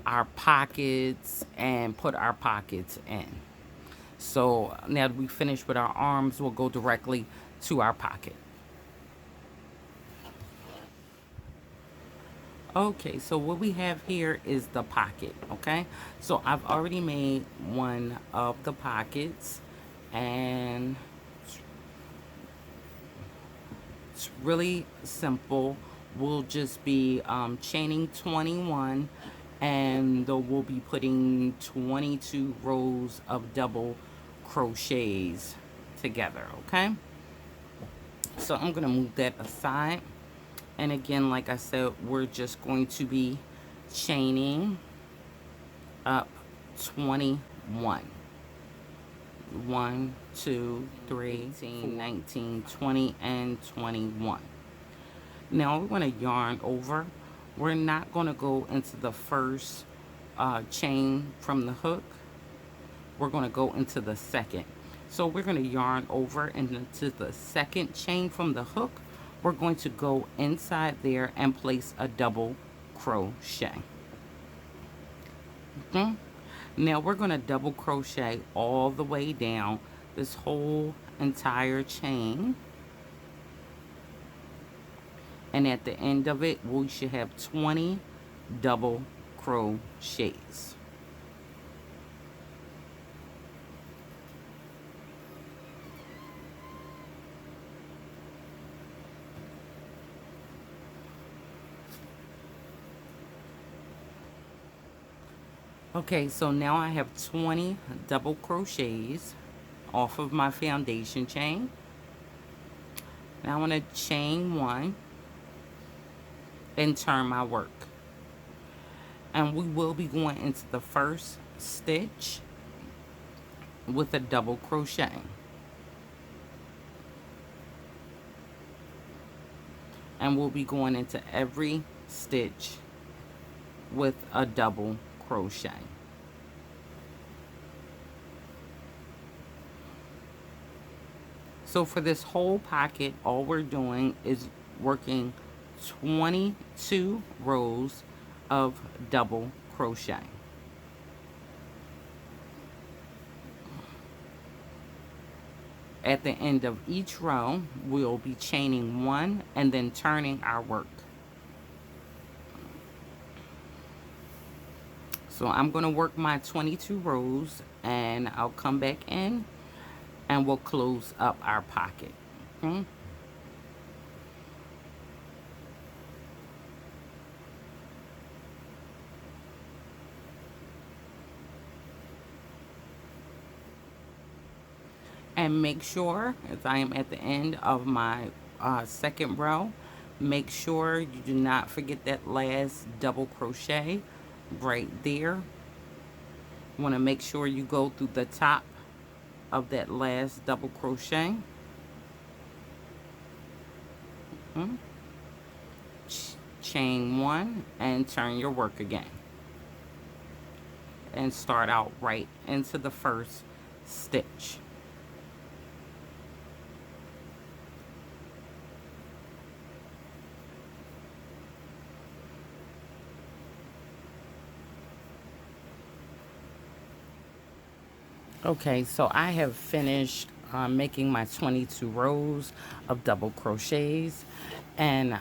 our pockets and put our pockets in. So now that we finish with our arms, we'll go directly to our pocket. Okay, so what we have here is the pocket, okay? So I've already made one of the pockets, and it's really simple. We'll just be chaining 21, and we'll be putting 22 rows of double crochets together, okay? So I'm gonna move that aside. And again, like I said, we're just going to be chaining up 21. 1, 2, 3, 18, 19, 20, and 21. Now we're going to yarn over. We're not going to go into the first chain from the hook. We're going to go into the second. So we're going to yarn over into the second chain from the hook. We're going to go inside there and place a double crochet. Okay? Now we're going to double crochet all the way down this whole entire chain. And at the end of it, we should have 20 double crochets. Okay, so now I have 20 double crochets off of my foundation chain. Now I want to chain 1 and turn my work. And we will be going into the first stitch with a double crochet. And we'll be going into every stitch with a double crochet. So for this whole pocket, all we're doing is working 22 rows of double crochet. At the end of each row, we'll be chaining 1 and then turning our work. So I'm going to work my 22 rows, and I'll come back in and we'll close up our pocket. Okay? And make sure, as I am at the end of my second row, make sure you do not forget that last double crochet right there. You want to make sure you go through the top of that last double crochet. Chain 1 and turn your work again. And start out right into the first stitch. Okay, so I have finished I'm making my 22 rows of double crochets, and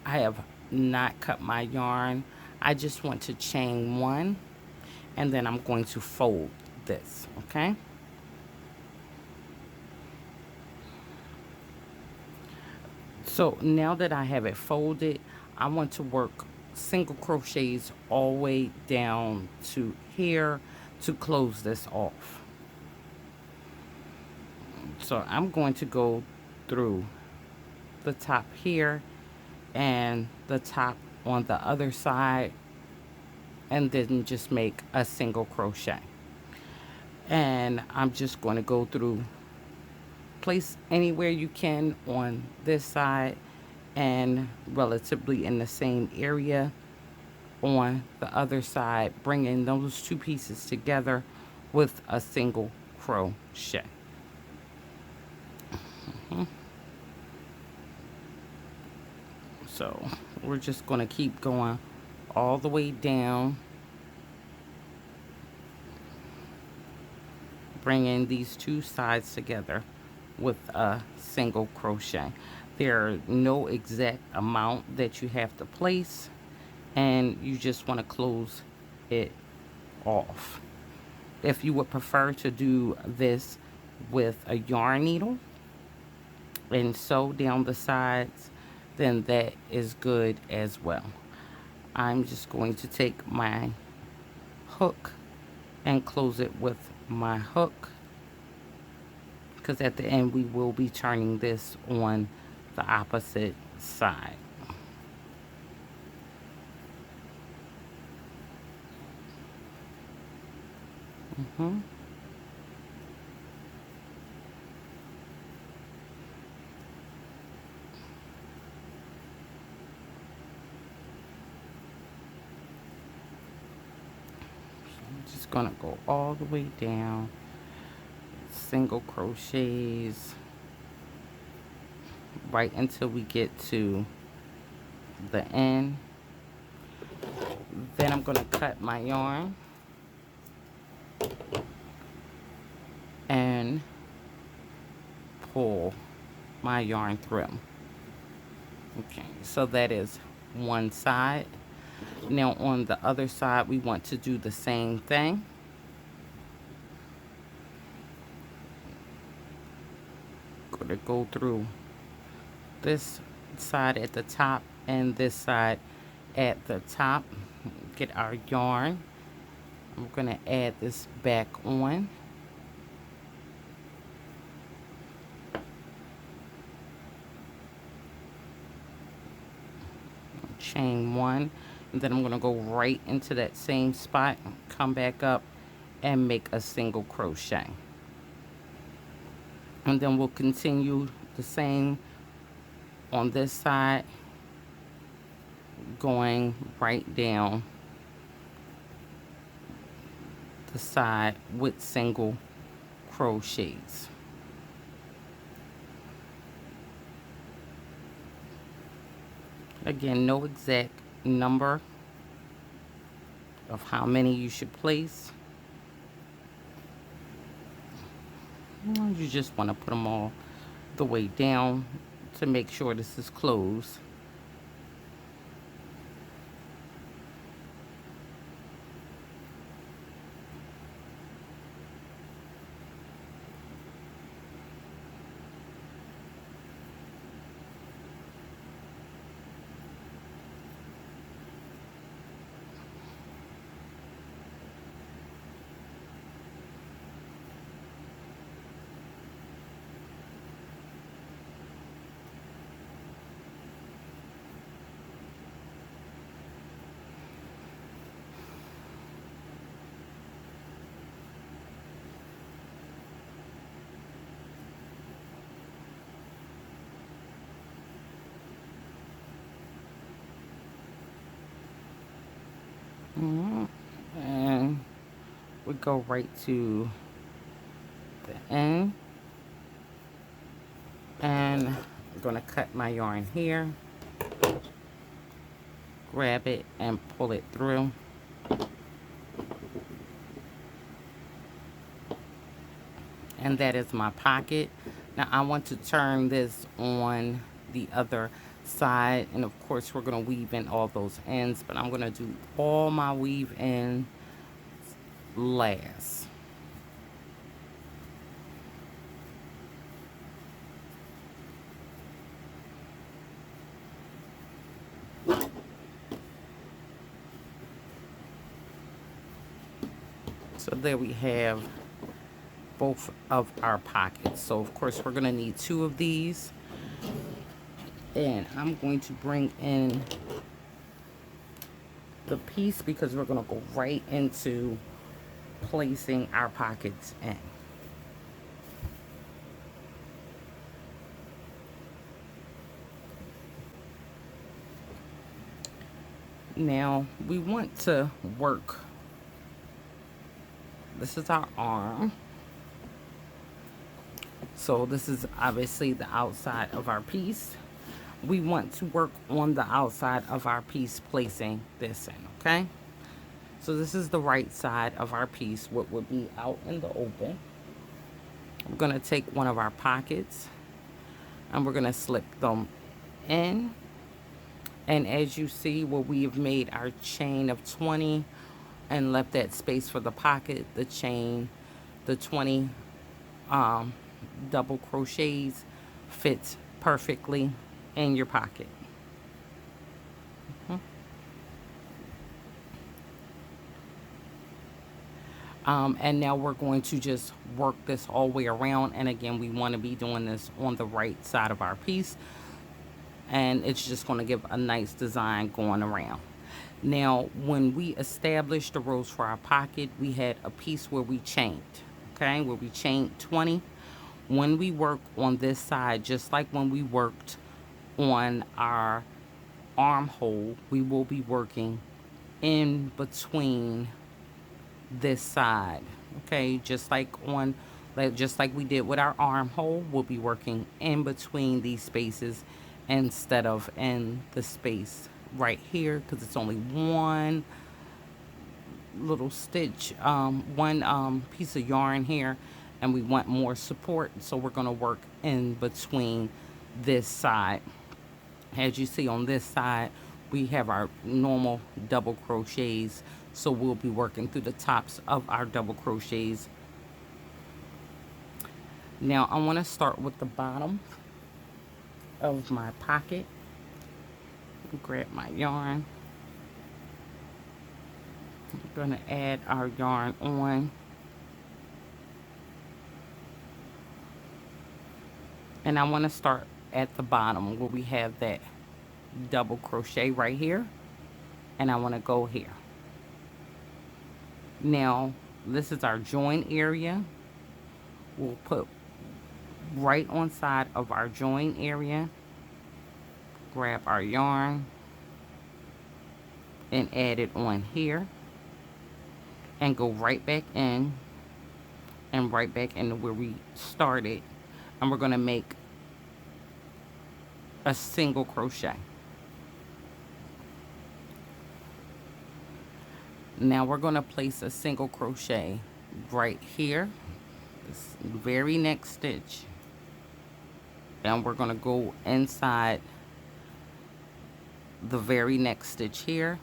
I have not cut my yarn. I just want to chain one, and then I'm going to fold this, okay? So now that I have it folded, I want to work single crochets all the way down to here to close this off. So I'm going to go through the top here and the top on the other side, and then just make a single crochet. And I'm just going to go through, place anywhere you can on this side and relatively in the same area on the other side, bringing those two pieces together with a single crochet. So we're just going to keep going all the way down, bringing these two sides together with a single crochet. There are no exact amount that you have to place, and you just want to close it off. If you would prefer to do this with a yarn needle and sew down the sides, then that is good as well. I'm just going to take my hook and close it with my hook, because at the end we will be turning this on the opposite side. I'm just gonna go all the way down, single crochets right until we get to the end. Then I'm gonna cut my yarn and pull my yarn through. Okay, so that is one side. Now on the other side, we want to do the same thing. Gonna go through this side at the top and this side at the top. Get our yarn. I'm gonna add this back on. Chain one, and then I'm gonna go right into that same spot, come back up and make a single crochet, and then we'll continue the same on this side, going right down the side with single crochets. Again, no exact number of how many you should place. You just want to put them all the way down to make sure this is closed. And we go right to the end, and I'm going to cut my yarn here, grab it and pull it through. and that is my pocket. Now I want to turn this on the other side, and of course we're going to weave in all those ends, but I'm going to do all my weave in last. So there we have both of our pockets. So of course we're going to need two of these, and I'm going to bring in the piece because we're going to go right into placing our pockets in. Now we want to work, this is our arm, so this is obviously the outside of our piece. We want to work on the outside of our piece, placing this in, okay? So this is the right side of our piece, what would be out in the open. We're going to take one of our pockets and we're going to slip them in. And as you see, where we have made our chain of 20 and left that space for the pocket, the chain, the 20 double crochets fits perfectly in your pocket. And now we're going to just work this all the way around, and again we want to be doing this on the right side of our piece, and it's just going to give a nice design going around. Now when we established the rows for our pocket, we had a piece where we chained, okay, where we chained 20. When we work on this side, just like when we worked on our armhole, we will be working in between this side, okay, just like we did with our armhole. We'll be working in between these spaces instead of in the space right here, because it's only one little stitch, one piece of yarn here, and we want more support, so we're going to work in between this side. As you see on this side, we have our normal double crochets, so we'll be working through the tops of our double crochets. Now I want to start with the bottom of my pocket. Grab my yarn. I'm going to add our yarn on, and I want to start at the bottom where we have that double crochet right here, and I want to go here. Now this is our join area. We'll put right on side of our join area, grab our yarn and add it on here, and go right back in and right back into where we started, and we're going to make a single crochet. Now we're going to place a single crochet right here, this very next stitch, and we're going to go inside the very next stitch here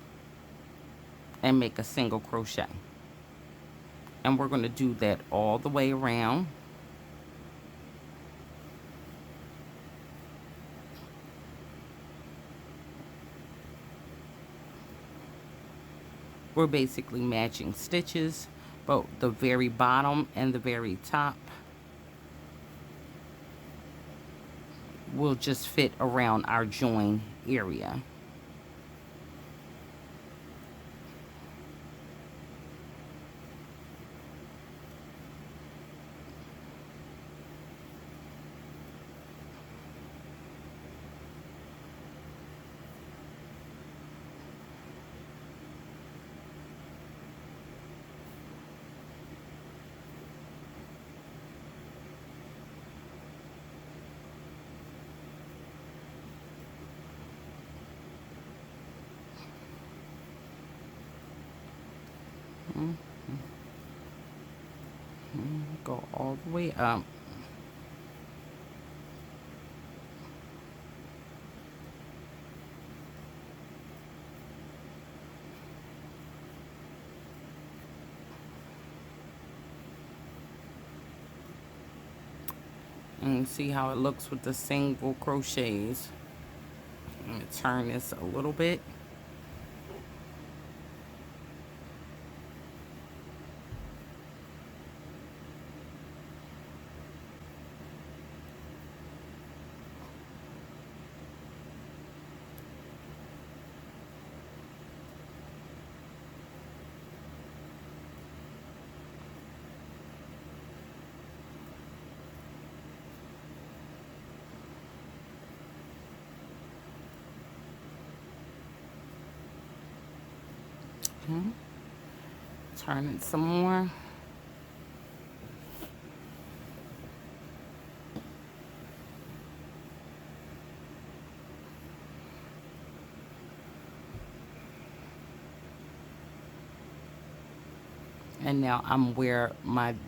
and make a single crochet, and we're going to do that all the way around. We're basically matching stitches, but the very bottom and the very top will just fit around our join area. Go all the way up. And see how it looks with the single crochets. I'm going to turn this a little bit. Okay. Turn it some more. And now I'm where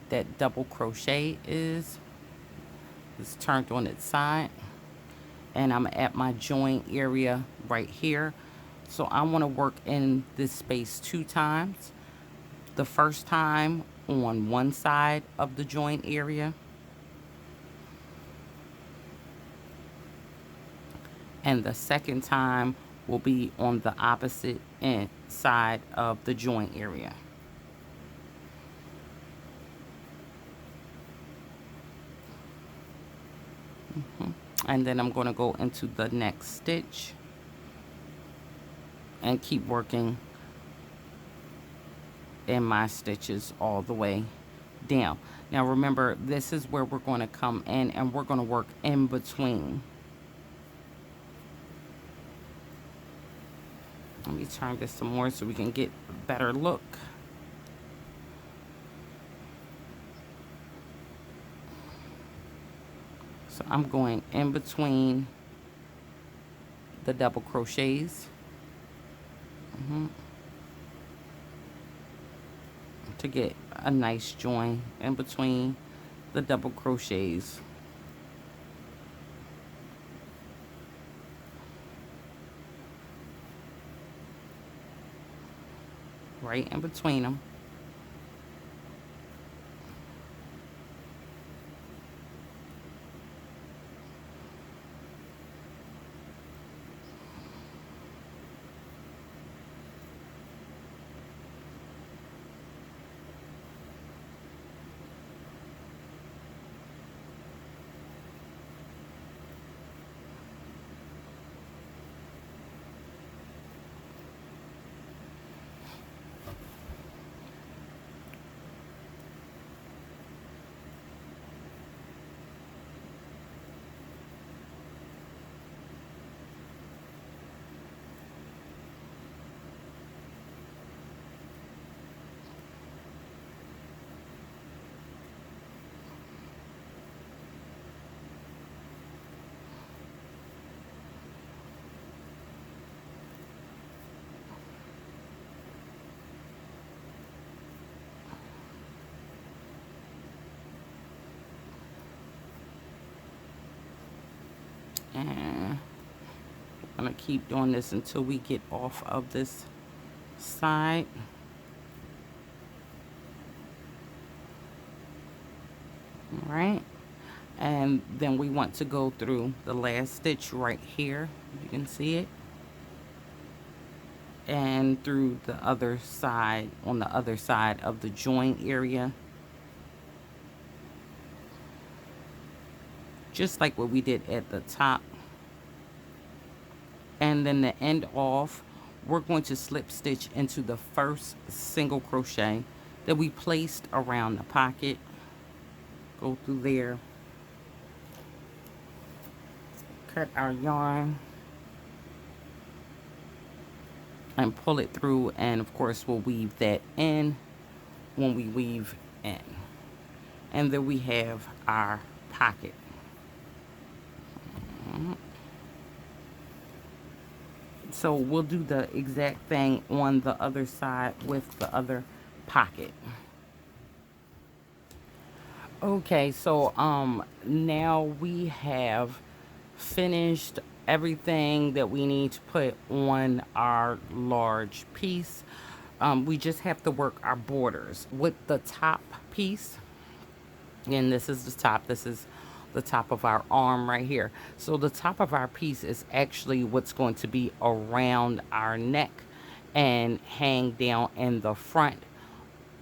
that double crochet is. It's turned on its side. And I'm at my join area right here. So I want to work in this space 2 times. The first time on one side of the join area. And the second time will be on the opposite side of the join area. And then I'm going to go into the next stitch and keep working in my stitches all the way down. Now remember, this is where we're going to come in and we're going to work in between. Let me turn this some more so we can get a better look. So I'm going in between the double crochets. To get a nice join in between the double crochets. Right in between them. And I'm going to keep doing this until we get off of this side. All right. And then we want to go through the last stitch right here. You can see it. And through the other side, on the other side of the join area. Just like what we did at the top. And then to end off, we're going to slip stitch into the first single crochet that we placed around the pocket. Go through there. Cut our yarn. And pull it through, and of course we'll weave that in when we weave in. And then we have our pocket. So we'll do the exact thing on the other side with the other pocket. Okay, so now we have finished everything that we need to put on our large piece. We just have to work our borders with the top piece. And this is the top. This is the top of our arm right here. So the top of our piece is actually what's going to be around our neck and hang down in the front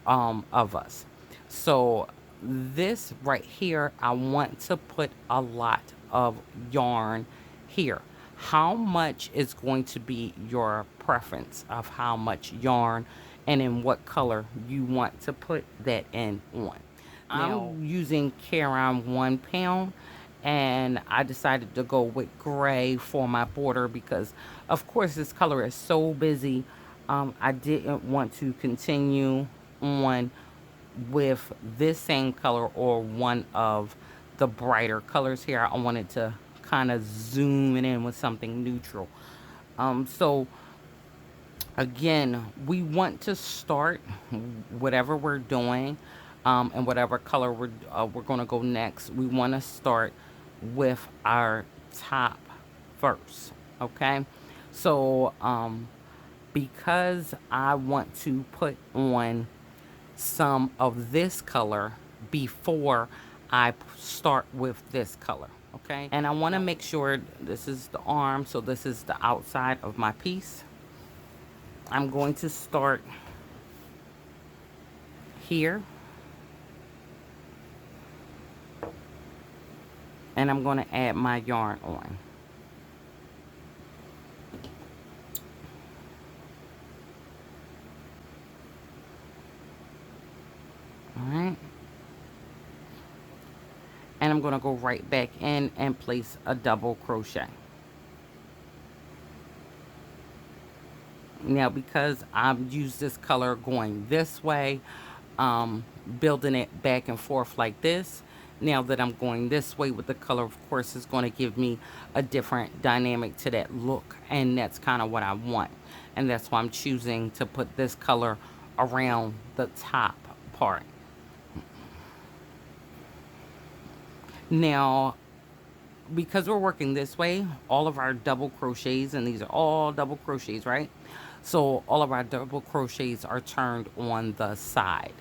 of us. So this right here, I want to put a lot of yarn here. How much is going to be your preference of how much yarn and in what color you want to put that in on? I'm using Caron 1 pound, and I decided to go with gray for my border because of course this color is so busy. I didn't want to continue on with this same color or one of the brighter colors here. I wanted to kind of zoom it in with something neutral. So again, we want to start whatever we're doing, and whatever color we're going to go next. We want to start with our top first. Okay, so because I want to put on some of this color before I start with this color. Okay, and I want to make sure this is the arm, so this is the outside of my piece. I'm going to start here, and I'm going to add my yarn on. All right, and I'm going to go right back in and place a double crochet. Now because I've used this color going this way, building it back and forth like this, now that I'm going this way with the color, of course, is going to give me a different dynamic to that look, and that's kind of what I want. And that's why I'm choosing to put this color around the top part. Now, because we're working this way, all of our double crochets, and these are all double crochets, right? So all of our double crochets are turned on the side.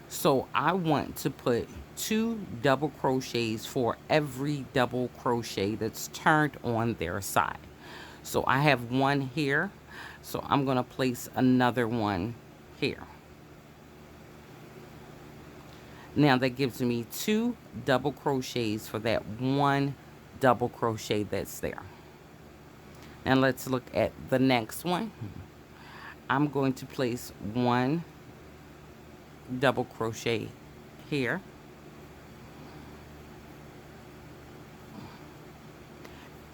So I want to put 2 double crochets for every double crochet that's turned on their side. So I have one here, so I'm going to place another one here. Now that gives me 2 double crochets for that one double crochet that's there. Now let's look at the next one. I'm going to place 1 double crochet here,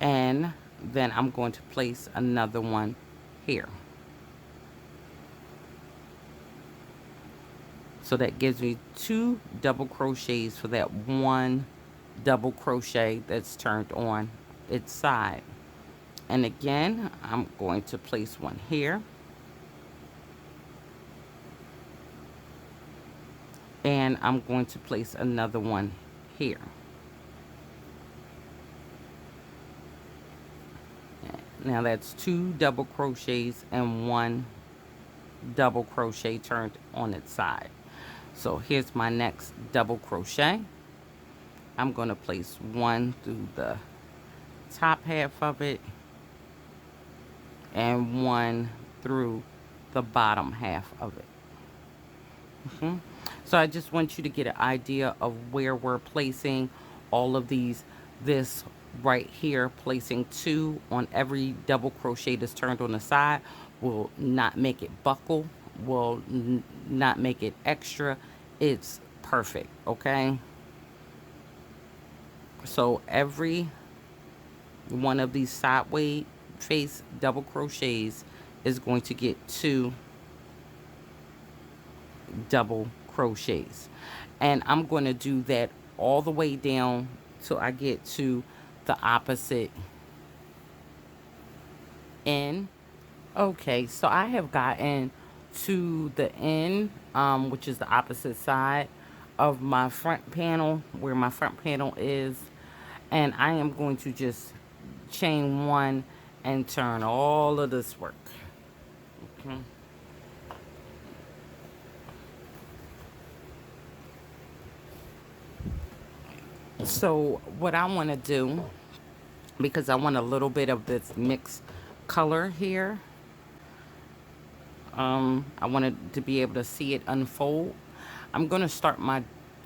and then I'm going to place another one here. So that gives me 2 double crochets for that one double crochet that's turned on its side. And again, I'm going to place one here, and I'm going to place another one here. Now that's 2 double crochets and 1 double crochet turned on its side. So here's my next double crochet. I'm going to place 1 through the top half of it and 1 through the bottom half of it. So I just want you to get an idea of where we're placing all of these. This right here, placing 2 on every double crochet that's turned on the side will not make it buckle, will not make it extra. It's perfect, okay? So every one of these sideways face double crochets is going to get 2 double crochets, and I'm going to do that all the way down till I get to the opposite end. Okay, so I have gotten to the end, which is the opposite side of my front panel, where my front panel is, and I am going to just chain one and turn all of this work. Okay. So what I want to do, because I want a little bit of this mixed color here, I wanted to be able to see it unfold. I'm going to start my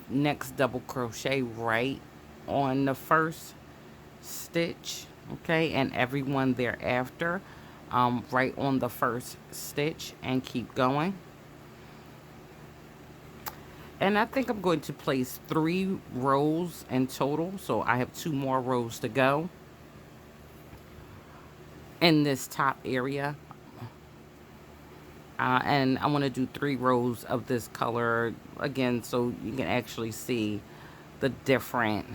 next double crochet right on the first stitch, okay, and every one thereafter, right on the first stitch, and keep going. And I think I'm going to place 3 rows in total, so I have 2 more rows to go in this top area. And I want to do 3 rows of this color again, so you can actually see the different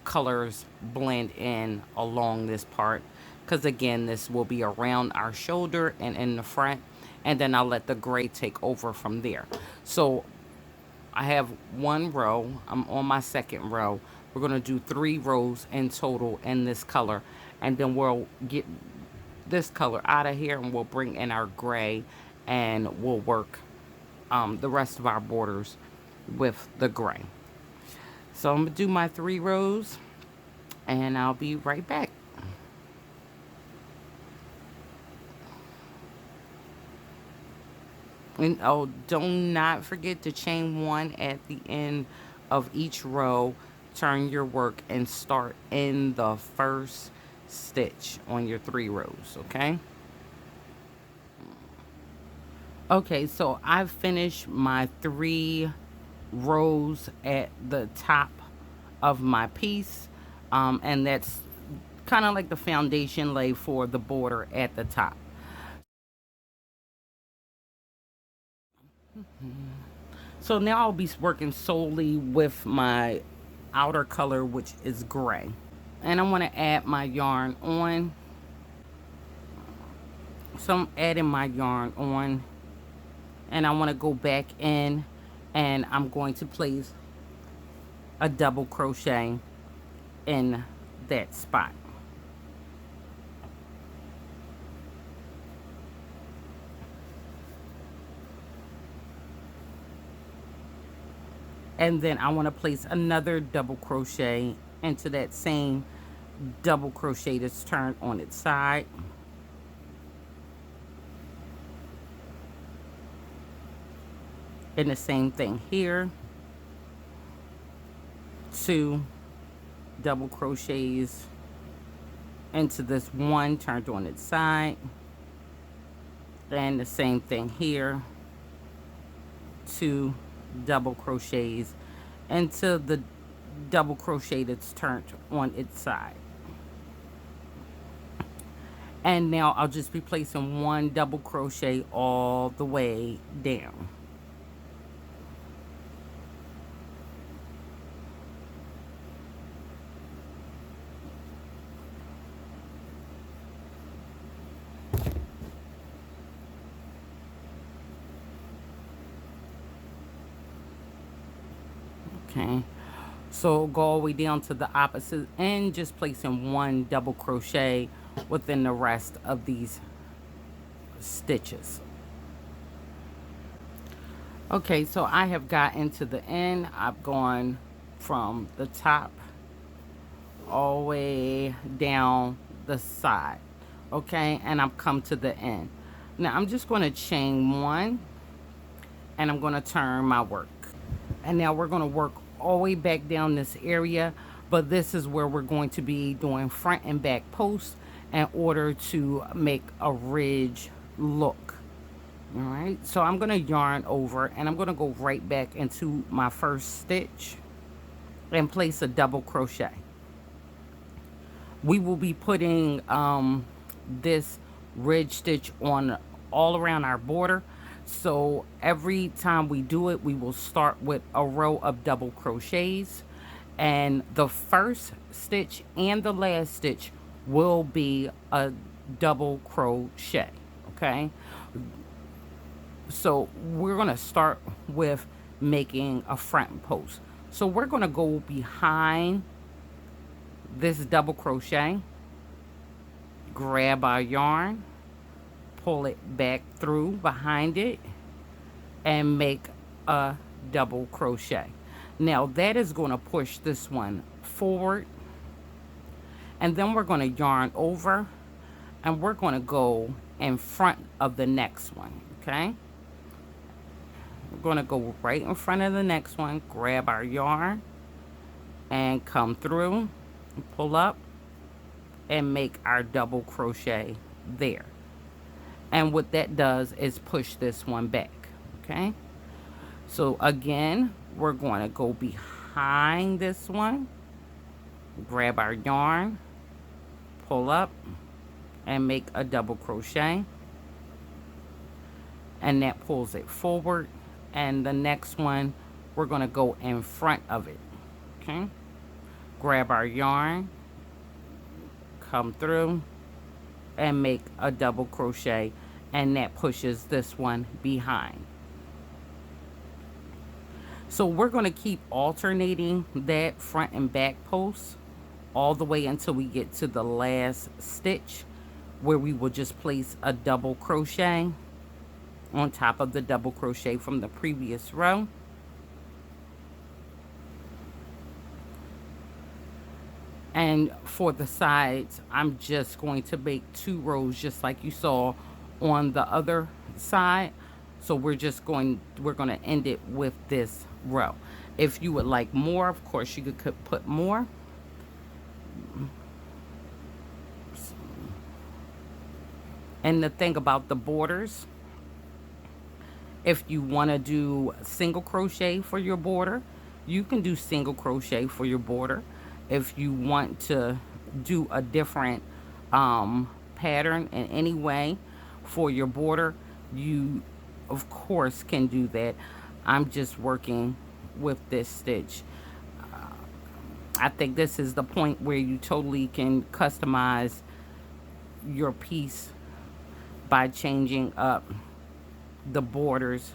colors blend in along this part, because again, this will be around our shoulder and in the front, and then I'll let the gray take over from there. So I have 1 row. I'm on my 2nd row. We're going to do 3 rows in total in this color, and then we'll get this color out of here and we'll bring in our gray, and we'll work the rest of our borders with the gray. So I'm gonna do my 3 rows and I'll be right back. And oh, do not forget to chain 1 at the end of each row. Turn your work and start in the first stitch on your 3 rows, okay? Okay, so I've finished my 3 rows at the top of my piece, and that's kind of like the foundation lay for the border at the top. So now I'll be working solely with my outer color, which is gray. And I want to add my yarn on. So I'm adding my yarn on, and I want to go back in, and I'm going to place a double crochet in that spot. And then I want to place another double crochet into that same double crochet that's turned on its side. And the same thing here. 2 double crochets into this one turned on its side. And the same thing here. 2 double crochets into the double crochet that's turned on its side. And now I'll just be placing 1 double crochet all the way down. Okay, so go all the way down to the opposite end, just placing 1 double crochet within the rest of these stitches. Okay, so I have gotten to the end. I've gone from the top all the way down the side, okay, and I've come to the end. Now I'm just going to chain 1, and I'm going to turn my work, and now we're going to work all the way back down this area, but this is where we're going to be doing front and back posts in order to make a ridge look. All right, so I'm going to yarn over, and I'm going to go right back into my first stitch and place a double crochet. We will be putting this ridge stitch on all around our border. So every time we do it, we will start with a row of double crochets, and the first stitch and the last stitch will be a double crochet. Okay, so we're going to start with making a front post. So we're going to go behind this double crochet, grab our yarn, pull it back through behind it, and make a double crochet. Now that is going to push this one forward, and then we're going to yarn over, and we're going to go in front of the next one. Okay, we're going to go right in front of the next one, grab our yarn and come through, pull up, and make our double crochet there. And what that does is push this one back. Okay, so again, we're going to go behind this one, grab our yarn, pull up, and make a double crochet, and that pulls it forward. And the next one, we're going to go in front of it. Okay, grab our yarn, come through, and make a double crochet, and that pushes this one behind. So we're going to keep alternating that front and back post all the way until we get to the last stitch, where we will just place a double crochet on top of the double crochet from the previous row. And for the sides, I'm just going to make 2 rows just like you saw on the other side. So we're going to end it with this row. If you would like more, of course, you could put more. And the thing about the borders, if you want to do single crochet for your border, you can do single crochet for your border. If you want to do a different pattern in any way for your border, you of course can do that. I'm just working with this stitch. I think this is the point where you totally can customize your piece by changing up the borders.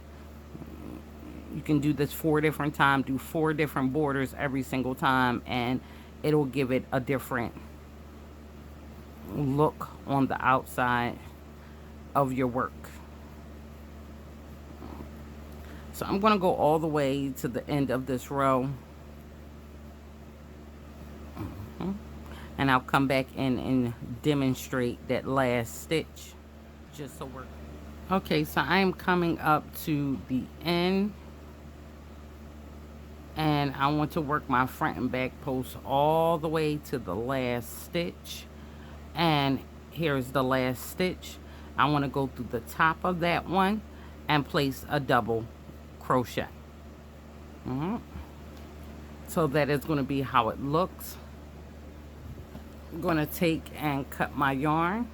You can do this 4 different times, do 4 different borders every single time, and it'll give it a different look on the outside of your work. So I'm going to go all the way to the end of this row. And I'll come back in and demonstrate that last stitch. Just so we're... Okay, so I am coming up to the end. And I want to work my front and back post all the way to the last stitch. And here's the last stitch. I want to go through the top of that one and place a double crochet. So that is going to be how it looks. I'm going to take and cut my yarn.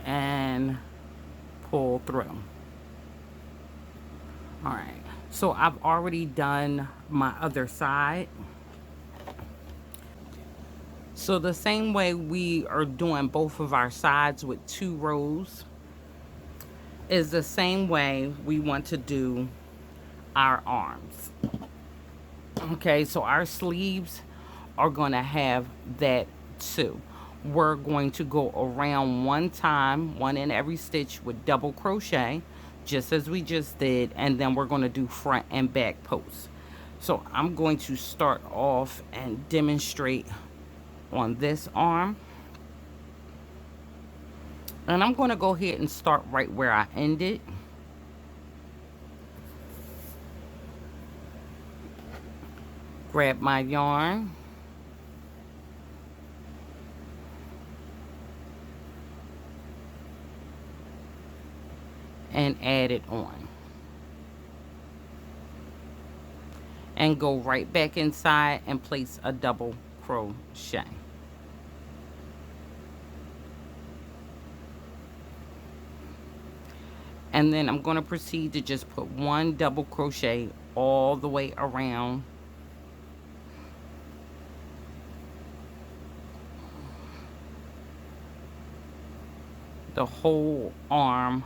And pull through. All right, so I've already done my other side. So the same way we are doing both of our sides with 2 rows is the same way we want to do our arms. Okay, so our sleeves are going to have that too. We're going to go around 1 time, 1 in every stitch with double crochet, just as we just did, and then we're going to do front and back posts. So I'm going to start off and demonstrate on this arm. And I'm going to go ahead and start right where I ended. Grab my yarn. And add it on. And go right back inside and place a double crochet. And then I'm going to proceed to just put 1 double crochet all the way around the whole arm.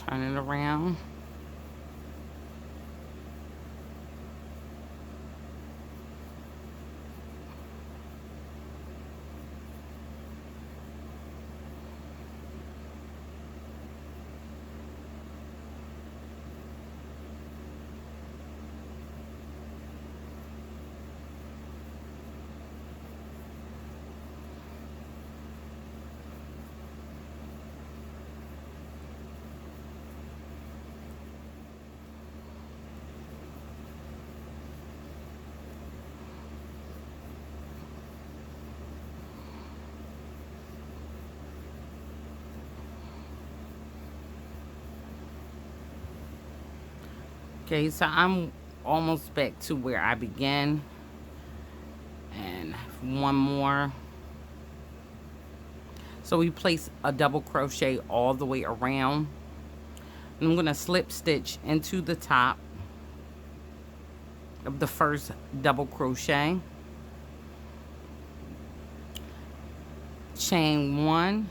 Turn it around. Okay, so I'm almost back to where I began. And one more. So we place a double crochet all the way around. I'm going to slip stitch into the top of the first double crochet. Chain one.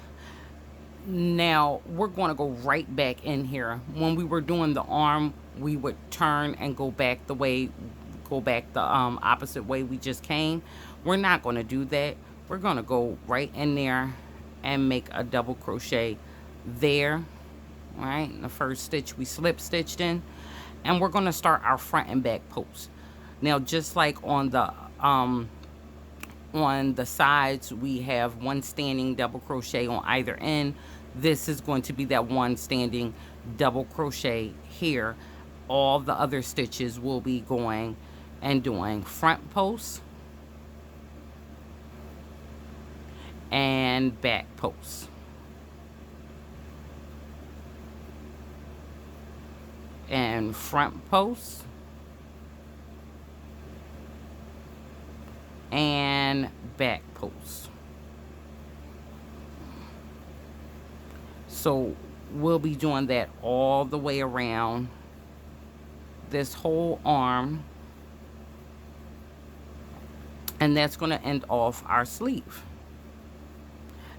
Now we're going to go right back in here. When we were doing the arm, we would turn and go back the opposite way we just came. We're not going to do that. We're going to go right in there and make a double crochet there. All right, in the first stitch we slip stitched in, and we're going to start our front and back post. Now, just like on the sides, we have one standing double crochet on either end. This is going to be that one standing double crochet here. All the other stitches will be going and doing front posts and back posts. And front posts and back posts. So we'll be doing that all the way around this whole arm, and that's going to end off our sleeve.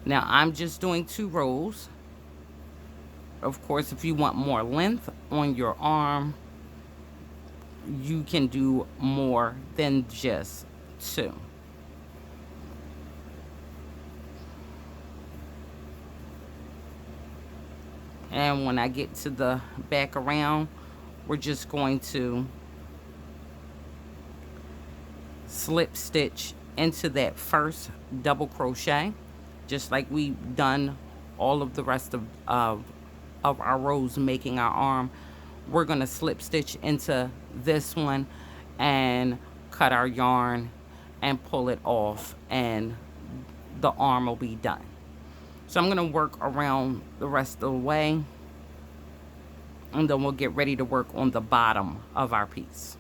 Now I'm just doing 2 rows. Of course, if you want more length on your arm, you can do more than just 2. And when I get to the back around, we're just going to slip stitch into that first double crochet, just like we've done all of the rest of our rows making our arm. We're going to slip stitch into this one and cut our yarn and pull it off, and the arm will be done. So I'm going to work around the rest of the way, and then we'll get ready to work on the bottom of our piece.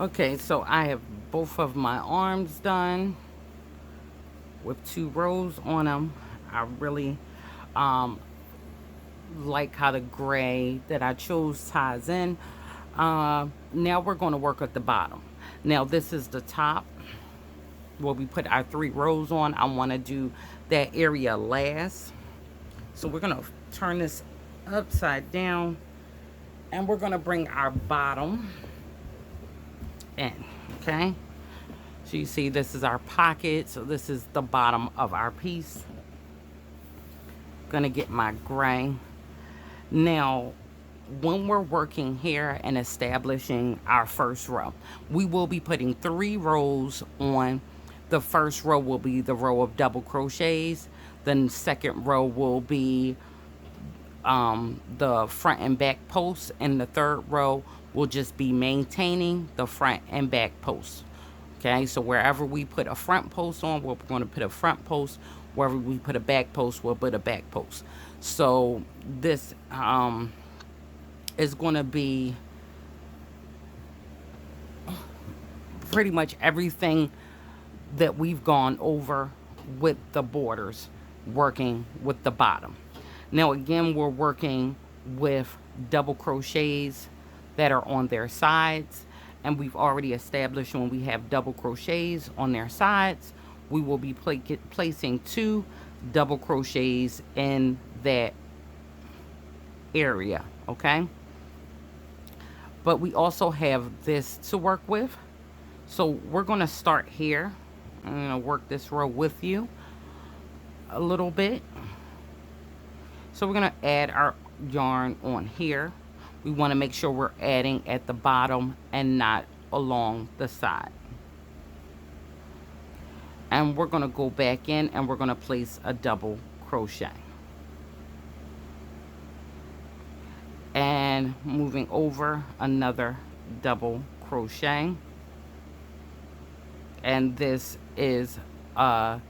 Okay, so I have both of my arms done with 2 rows on them. I really like how the gray that I chose ties in. Now we're going to work at the bottom. Now this is the top where we put our 3 rows on. I want to do that area last. So we're going to turn this upside down, and we're going to bring our bottom in. Okay, so you see this is our pocket, so this is the bottom of our piece. Gonna get my gray. Now when we're working here and establishing our first row, we will be putting 3 rows on The first row will be the row of double crochets. The second row will be the front and back posts, and the third row will just be maintaining the front and back posts. Okay, so wherever we put a front post on, we're going to put a front post. Wherever we put a back post, we'll put a back post. So this is going to be pretty much everything that we've gone over with the borders, working with the bottom. Now again, we're working with double crochets that are on their sides, and we've already established when we have double crochets on their sides, we will be placing 2 double crochets in that area, okay? But we also have this to work with. So we're going to start here. I'm going to work this row with you a little bit. So we're going to add our yarn on here. We want to make sure we're adding at the bottom and not along the side. And we're going to go back in and we're going to place a double crochet. And moving over, another double crochet. And this is a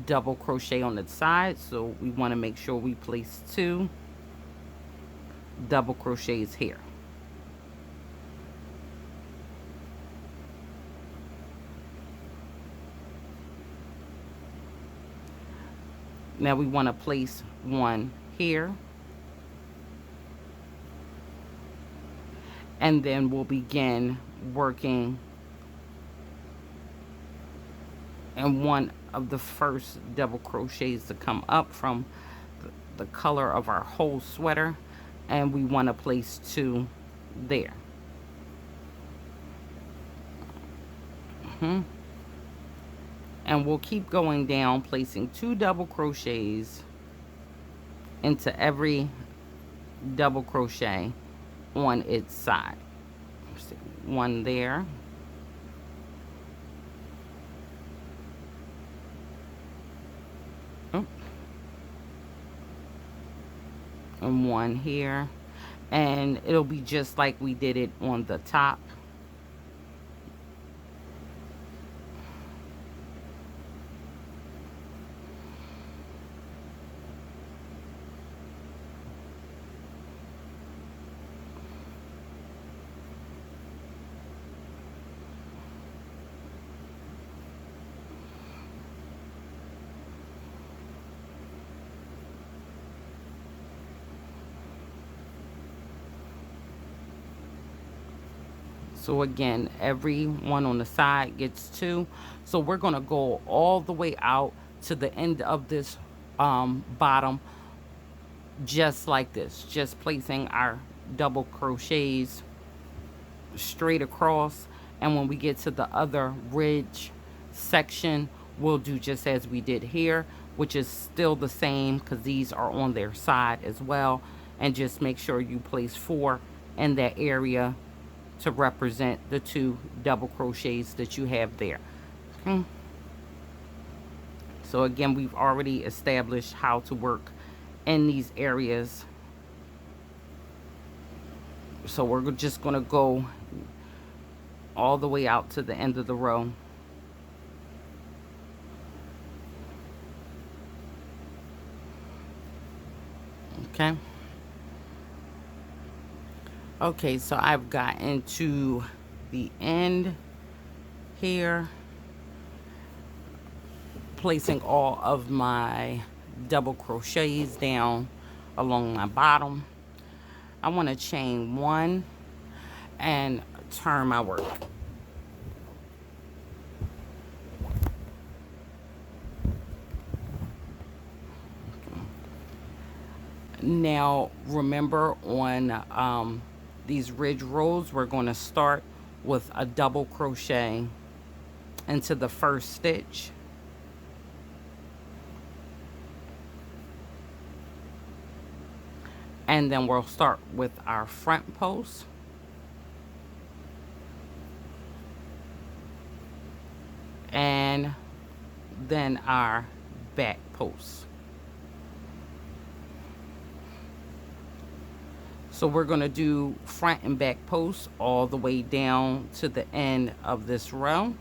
double crochet on the side, so we want to make sure we place 2 double crochets here. Now we want to place 1 here, and then we'll begin working and one of the first double crochets to come up from the color of our whole sweater, and we want to place 2 there. And we'll keep going down, placing 2 double crochets into every double crochet on its side. 1 there. And 1 here, and it'll be just like we did it on the top. So again, every one on the side gets 2. So we're going to go all the way out to the end of this bottom, just like this, just placing our double crochets straight across. And when we get to the other ridge section, we'll do just as we did here, which is still the same because these are on their side as well. And just make sure you place 4 in that area to represent the 2 double crochets that you have there. Okay. So again, we've already established how to work in these areas. So we're just going to go all the way out to the end of the row. Okay. Okay, so I've gotten to the end here, placing all of my double crochets down along my bottom. I want to chain 1 and turn my work. Now remember, on these ridge rows, we're going to start with a double crochet into the first stitch, and then we'll start with our front post, and than our back post. So we're going to do front and back posts all the way down to the end of this row,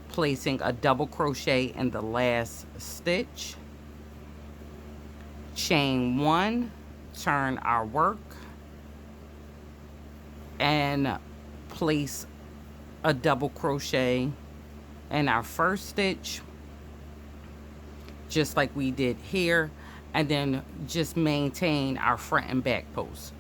placing a double crochet in the last stitch, chain 1, turn our work, and place a double crochet in our first stitch, just like we did here, and then just maintain our front and back posts.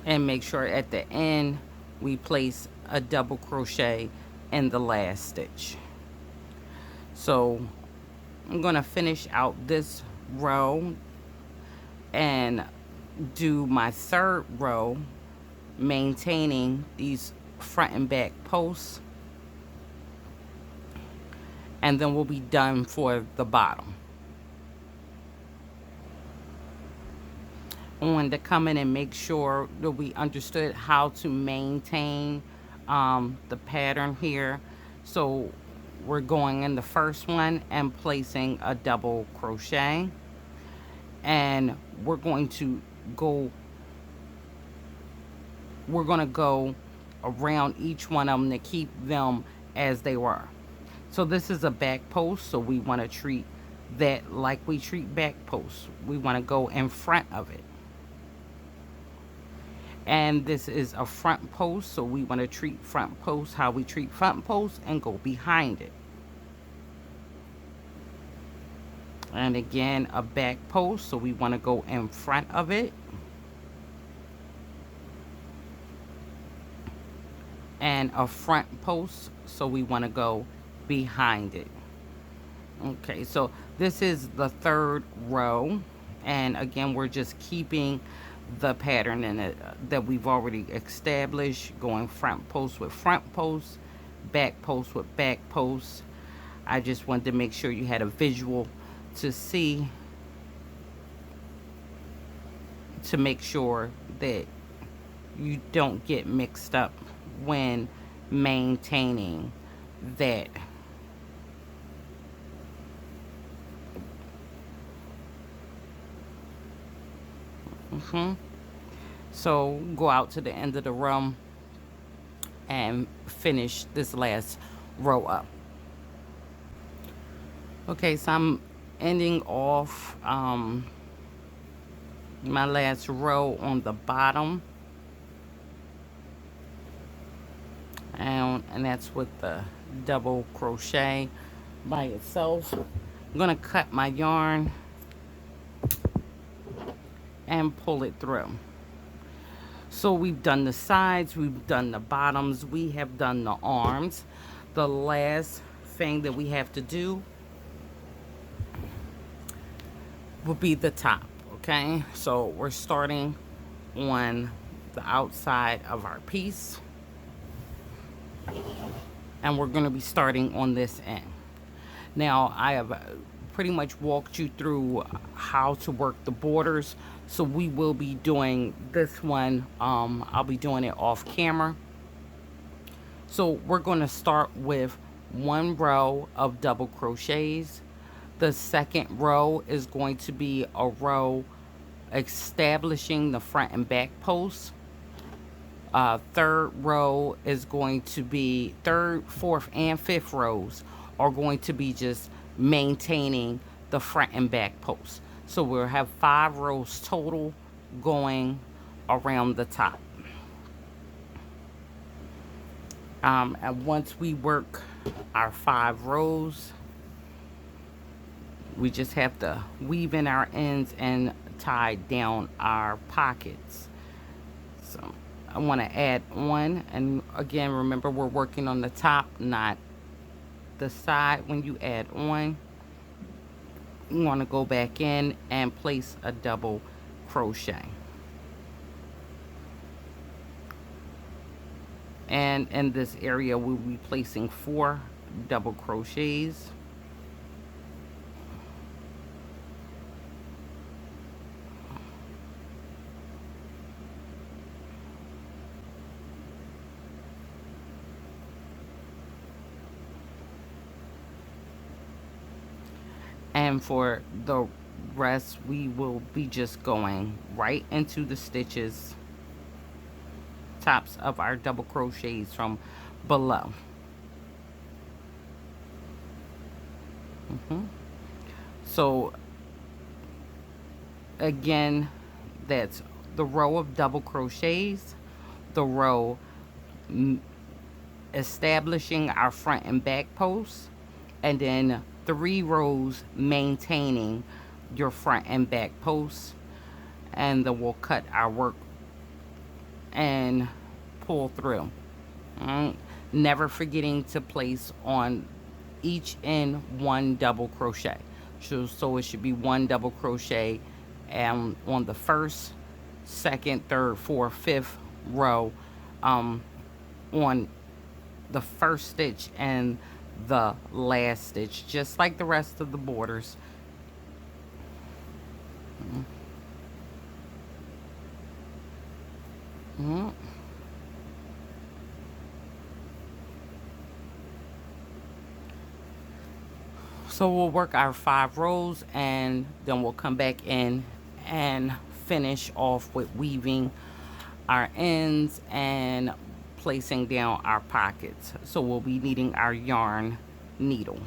And make sure at the end we place a double crochet in the last stitch. So I'm going to finish out this row and do my third row, maintaining these front and back posts, and then we'll be done for the bottom. I wanted to come in and make sure that we understood how to maintain the pattern here. So we're going in the first one and placing a double crochet, and we're going to go around each one of them to keep them as they were. So this is a back post, so we want to treat that like we treat back posts. We want to go in front of it. And this is a front post, so we want to treat front posts how we treat front posts and go behind it. And again, a back post, so we want to go in front of it. And a front post, so we want to go behind it. Okay, so this is the third row, and again we're just keeping the pattern in it that we've already established, going front post with front post, back post with back post. I just wanted to make sure you had a visual to see, to make sure that you don't get mixed up when maintaining that. So go out to the end of the row and finish this last row up. Okay, so I'm ending off my last row on the bottom, and that's with the double crochet by itself. I'm gonna cut my yarn and pull it through. So we've done the sides, we've done the bottoms, we have done the arms. The last thing that we have to do will be the top. Okay, so we're starting on the outside of our piece, and we're going to be starting on this end. Now I have pretty much walked you through how to work the borders, so we will be doing this one. I'll be doing it off camera. So we're going to start with one row of double crochets. The second row is going to be a row establishing the front and back posts. Third row is going to be, third, fourth, and fifth rows are going to be just maintaining the front and back posts. So we'll have 5 rows total going around the top. And once we work our 5 rows, we just have to weave in our ends and tie down our pockets. So I want to add on, and again, remember we're working on the top, not the side. When you add on, you want to go back in and place a double crochet. And in this area, we'll be placing 4 double crochets. And for the rest, we will be just going right into the stitches, tops of our double crochets from below. So again, that's the row of double crochets, the row establishing our front and back posts, and then 3 rows maintaining your front and back posts, and then we'll cut our work and pull through. All right? Never forgetting to place on each end 1 double crochet. So it should be 1 double crochet on the first, second, third, fourth, fifth row, on the first stitch and the last stitch, just like the rest of the borders. So we'll work our 5 rows, and then we'll come back in and finish off with weaving our ends and placing down our pockets. So we'll be needing our yarn needle.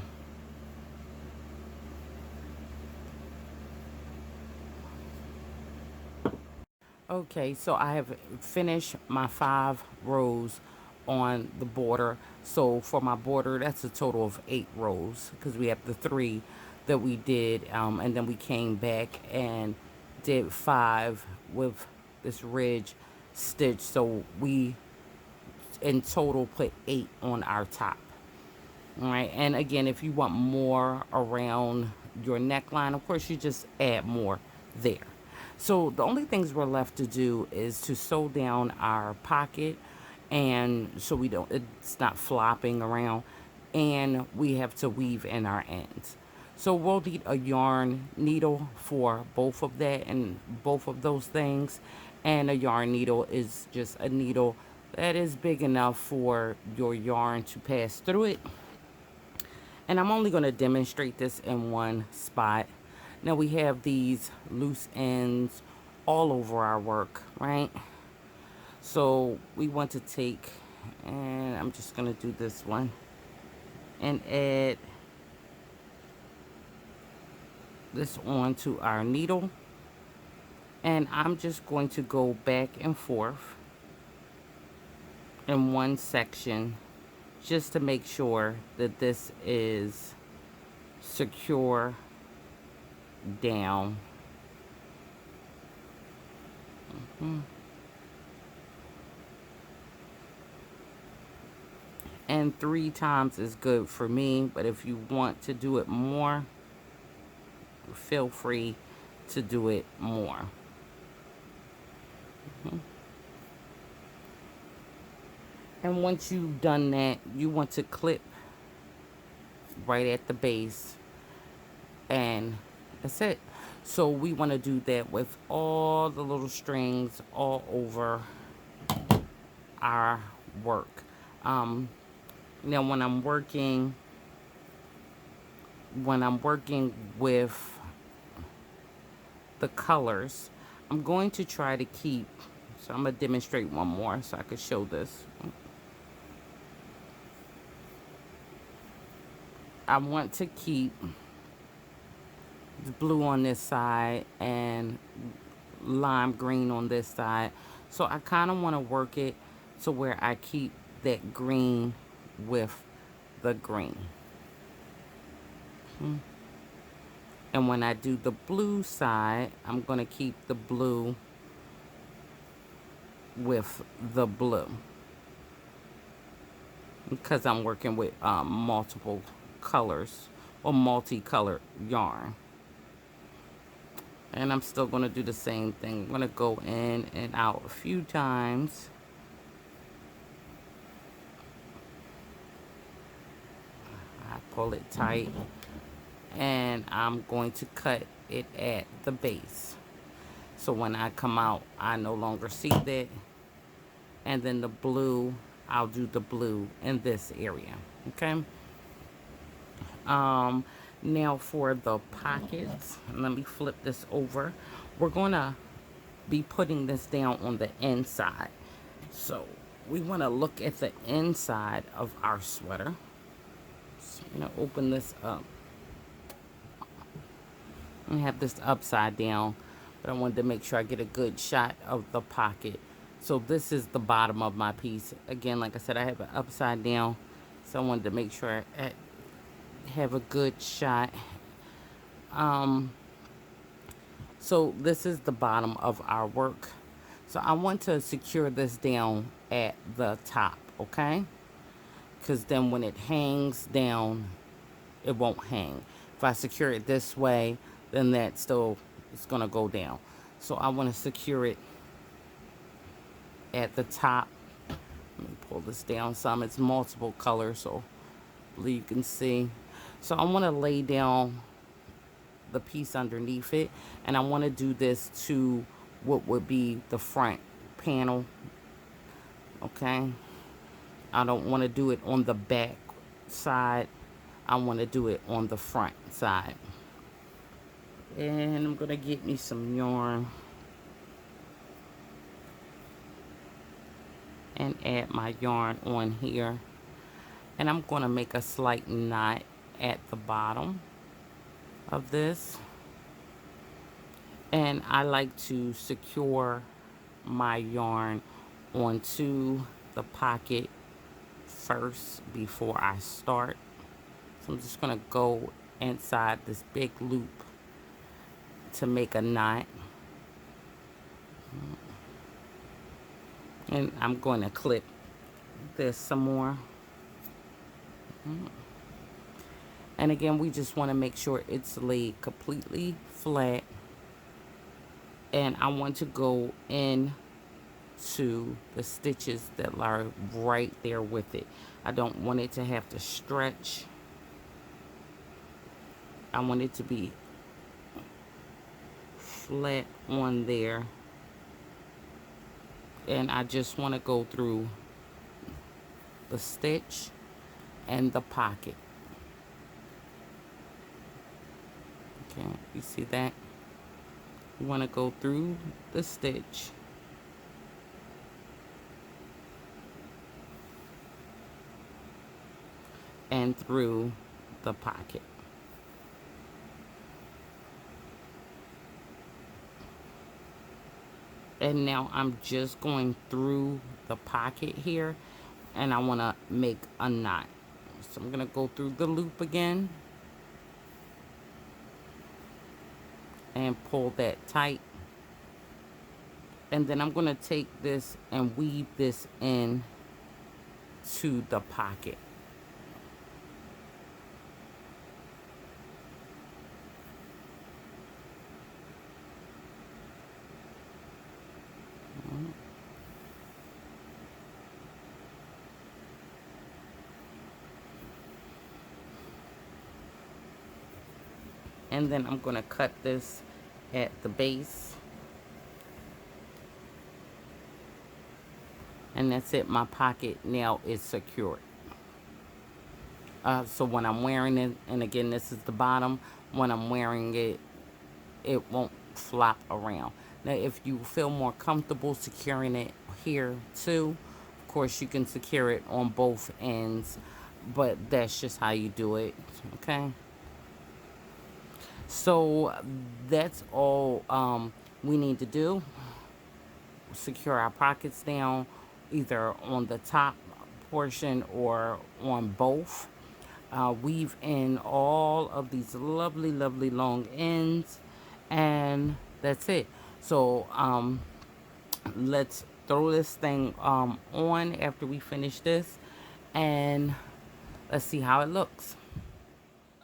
Okay, so I have finished my 5 rows on the border. So for my border, that's a total of 8 rows, because we have the 3 that we did, and then we came back and did 5 with this ridge stitch. So we in total put 8 on our top. All right, and again, if you want more around your neckline, of course you just add more there. So the only things we're left to do is to sew down our pocket, and so we don't, it's not flopping around, and we have to weave in our ends. So we'll need a yarn needle for both of that and both of those things. And a yarn needle is just a needle that is big enough for your yarn to pass through it. And I'm only going to demonstrate this in one spot. Now we have these loose ends all over our work, right? So we want to take, and I'm just going to do this one, and add this onto our needle. And I'm just going to go back and forth in one section just to make sure that this is secure down. And 3 times is good for me, but if you want to do it more, feel free to do it more. And once you've done that, you want to clip right at the base, and that's it. So we want to do that with all the little strings all over our work. Now when I'm working with the colors, I'm going to try to keep, so I'm going to demonstrate one more so I could show this. I want to keep the blue on this side and lime green on this side. So I kind of want to work it to where I keep that green with the green. And when I do the blue side, I'm going to keep the blue with the blue, because I'm working with multiple colors or multicolored yarn. And I'm still going to do the same thing. I'm going to go in and out a few times. I pull it tight, and I'm going to cut it at the base. So when I come out, I no longer see that. And then the blue, I'll do the blue in this area. Okay. Now for the pockets, let me flip this over. We're gonna be putting this down on the inside. So we wanna look at the inside of our sweater. So I'm gonna open this up. I have this upside down, but I wanted to make sure I get a good shot of the pocket. So this is the bottom of my piece. Again, like I said, I have it upside down, so I wanted to make sure I have a good shot. So this is the bottom of our work. So I want to secure this down at the top, okay? Because then when it hangs down, it won't hang. If I secure it this way, then that still is going to go down. So I want to secure it at the top. Let me pull this down some. It's multiple colors, so you can see. So I want to lay down the piece underneath it, and I want to do this to what would be the front panel. Okay, I don't want to do it on the back side. I want to do it on the front side. And I'm gonna get me some yarn and add my yarn on here, and I'm gonna make a slight knot at the bottom of this. And I like to secure my yarn onto the pocket first before I start. So I'm just gonna go inside this big loop to make a knot. And I'm going to clip this some more. And again, we just want to make sure it's laid completely flat. And I want to go in to the stitches that are right there with it. I don't want it to have to stretch. I want it to be flat on there. And I just want to go through the stitch and the pocket. Okay, you see that? You want to go through the stitch and through the pocket. And now I'm just going through the pocket here, and I want to make a knot. So I'm going to go through the loop again and pull that tight. And then I'm going to take this and weave this in to the pocket. And then I'm going to cut this at the base. And that's it. My pocket now is secured. So when I'm wearing it, and again, this is the bottom, when I'm wearing it, it won't flop around. Now, if you feel more comfortable securing it here too, of course, you can secure it on both ends, but that's just how you do it, okay? So that's all we need to do. Secure our pockets down either on the top portion or on both. Weave in all of these lovely, lovely long ends, and that's it. So let's throw this thing on after we finish this, and let's see how it looks.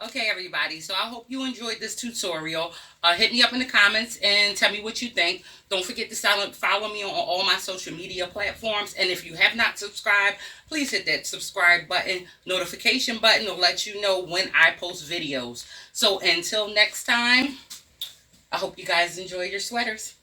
Okay, everybody, so I hope you enjoyed this tutorial. Hit me up in the comments and tell me what you think. Don't forget to follow me on all my social media platforms. And if you have not subscribed, please hit that subscribe button. Notification button will let you know when I post videos. So until next time, I hope you guys enjoy your sweaters.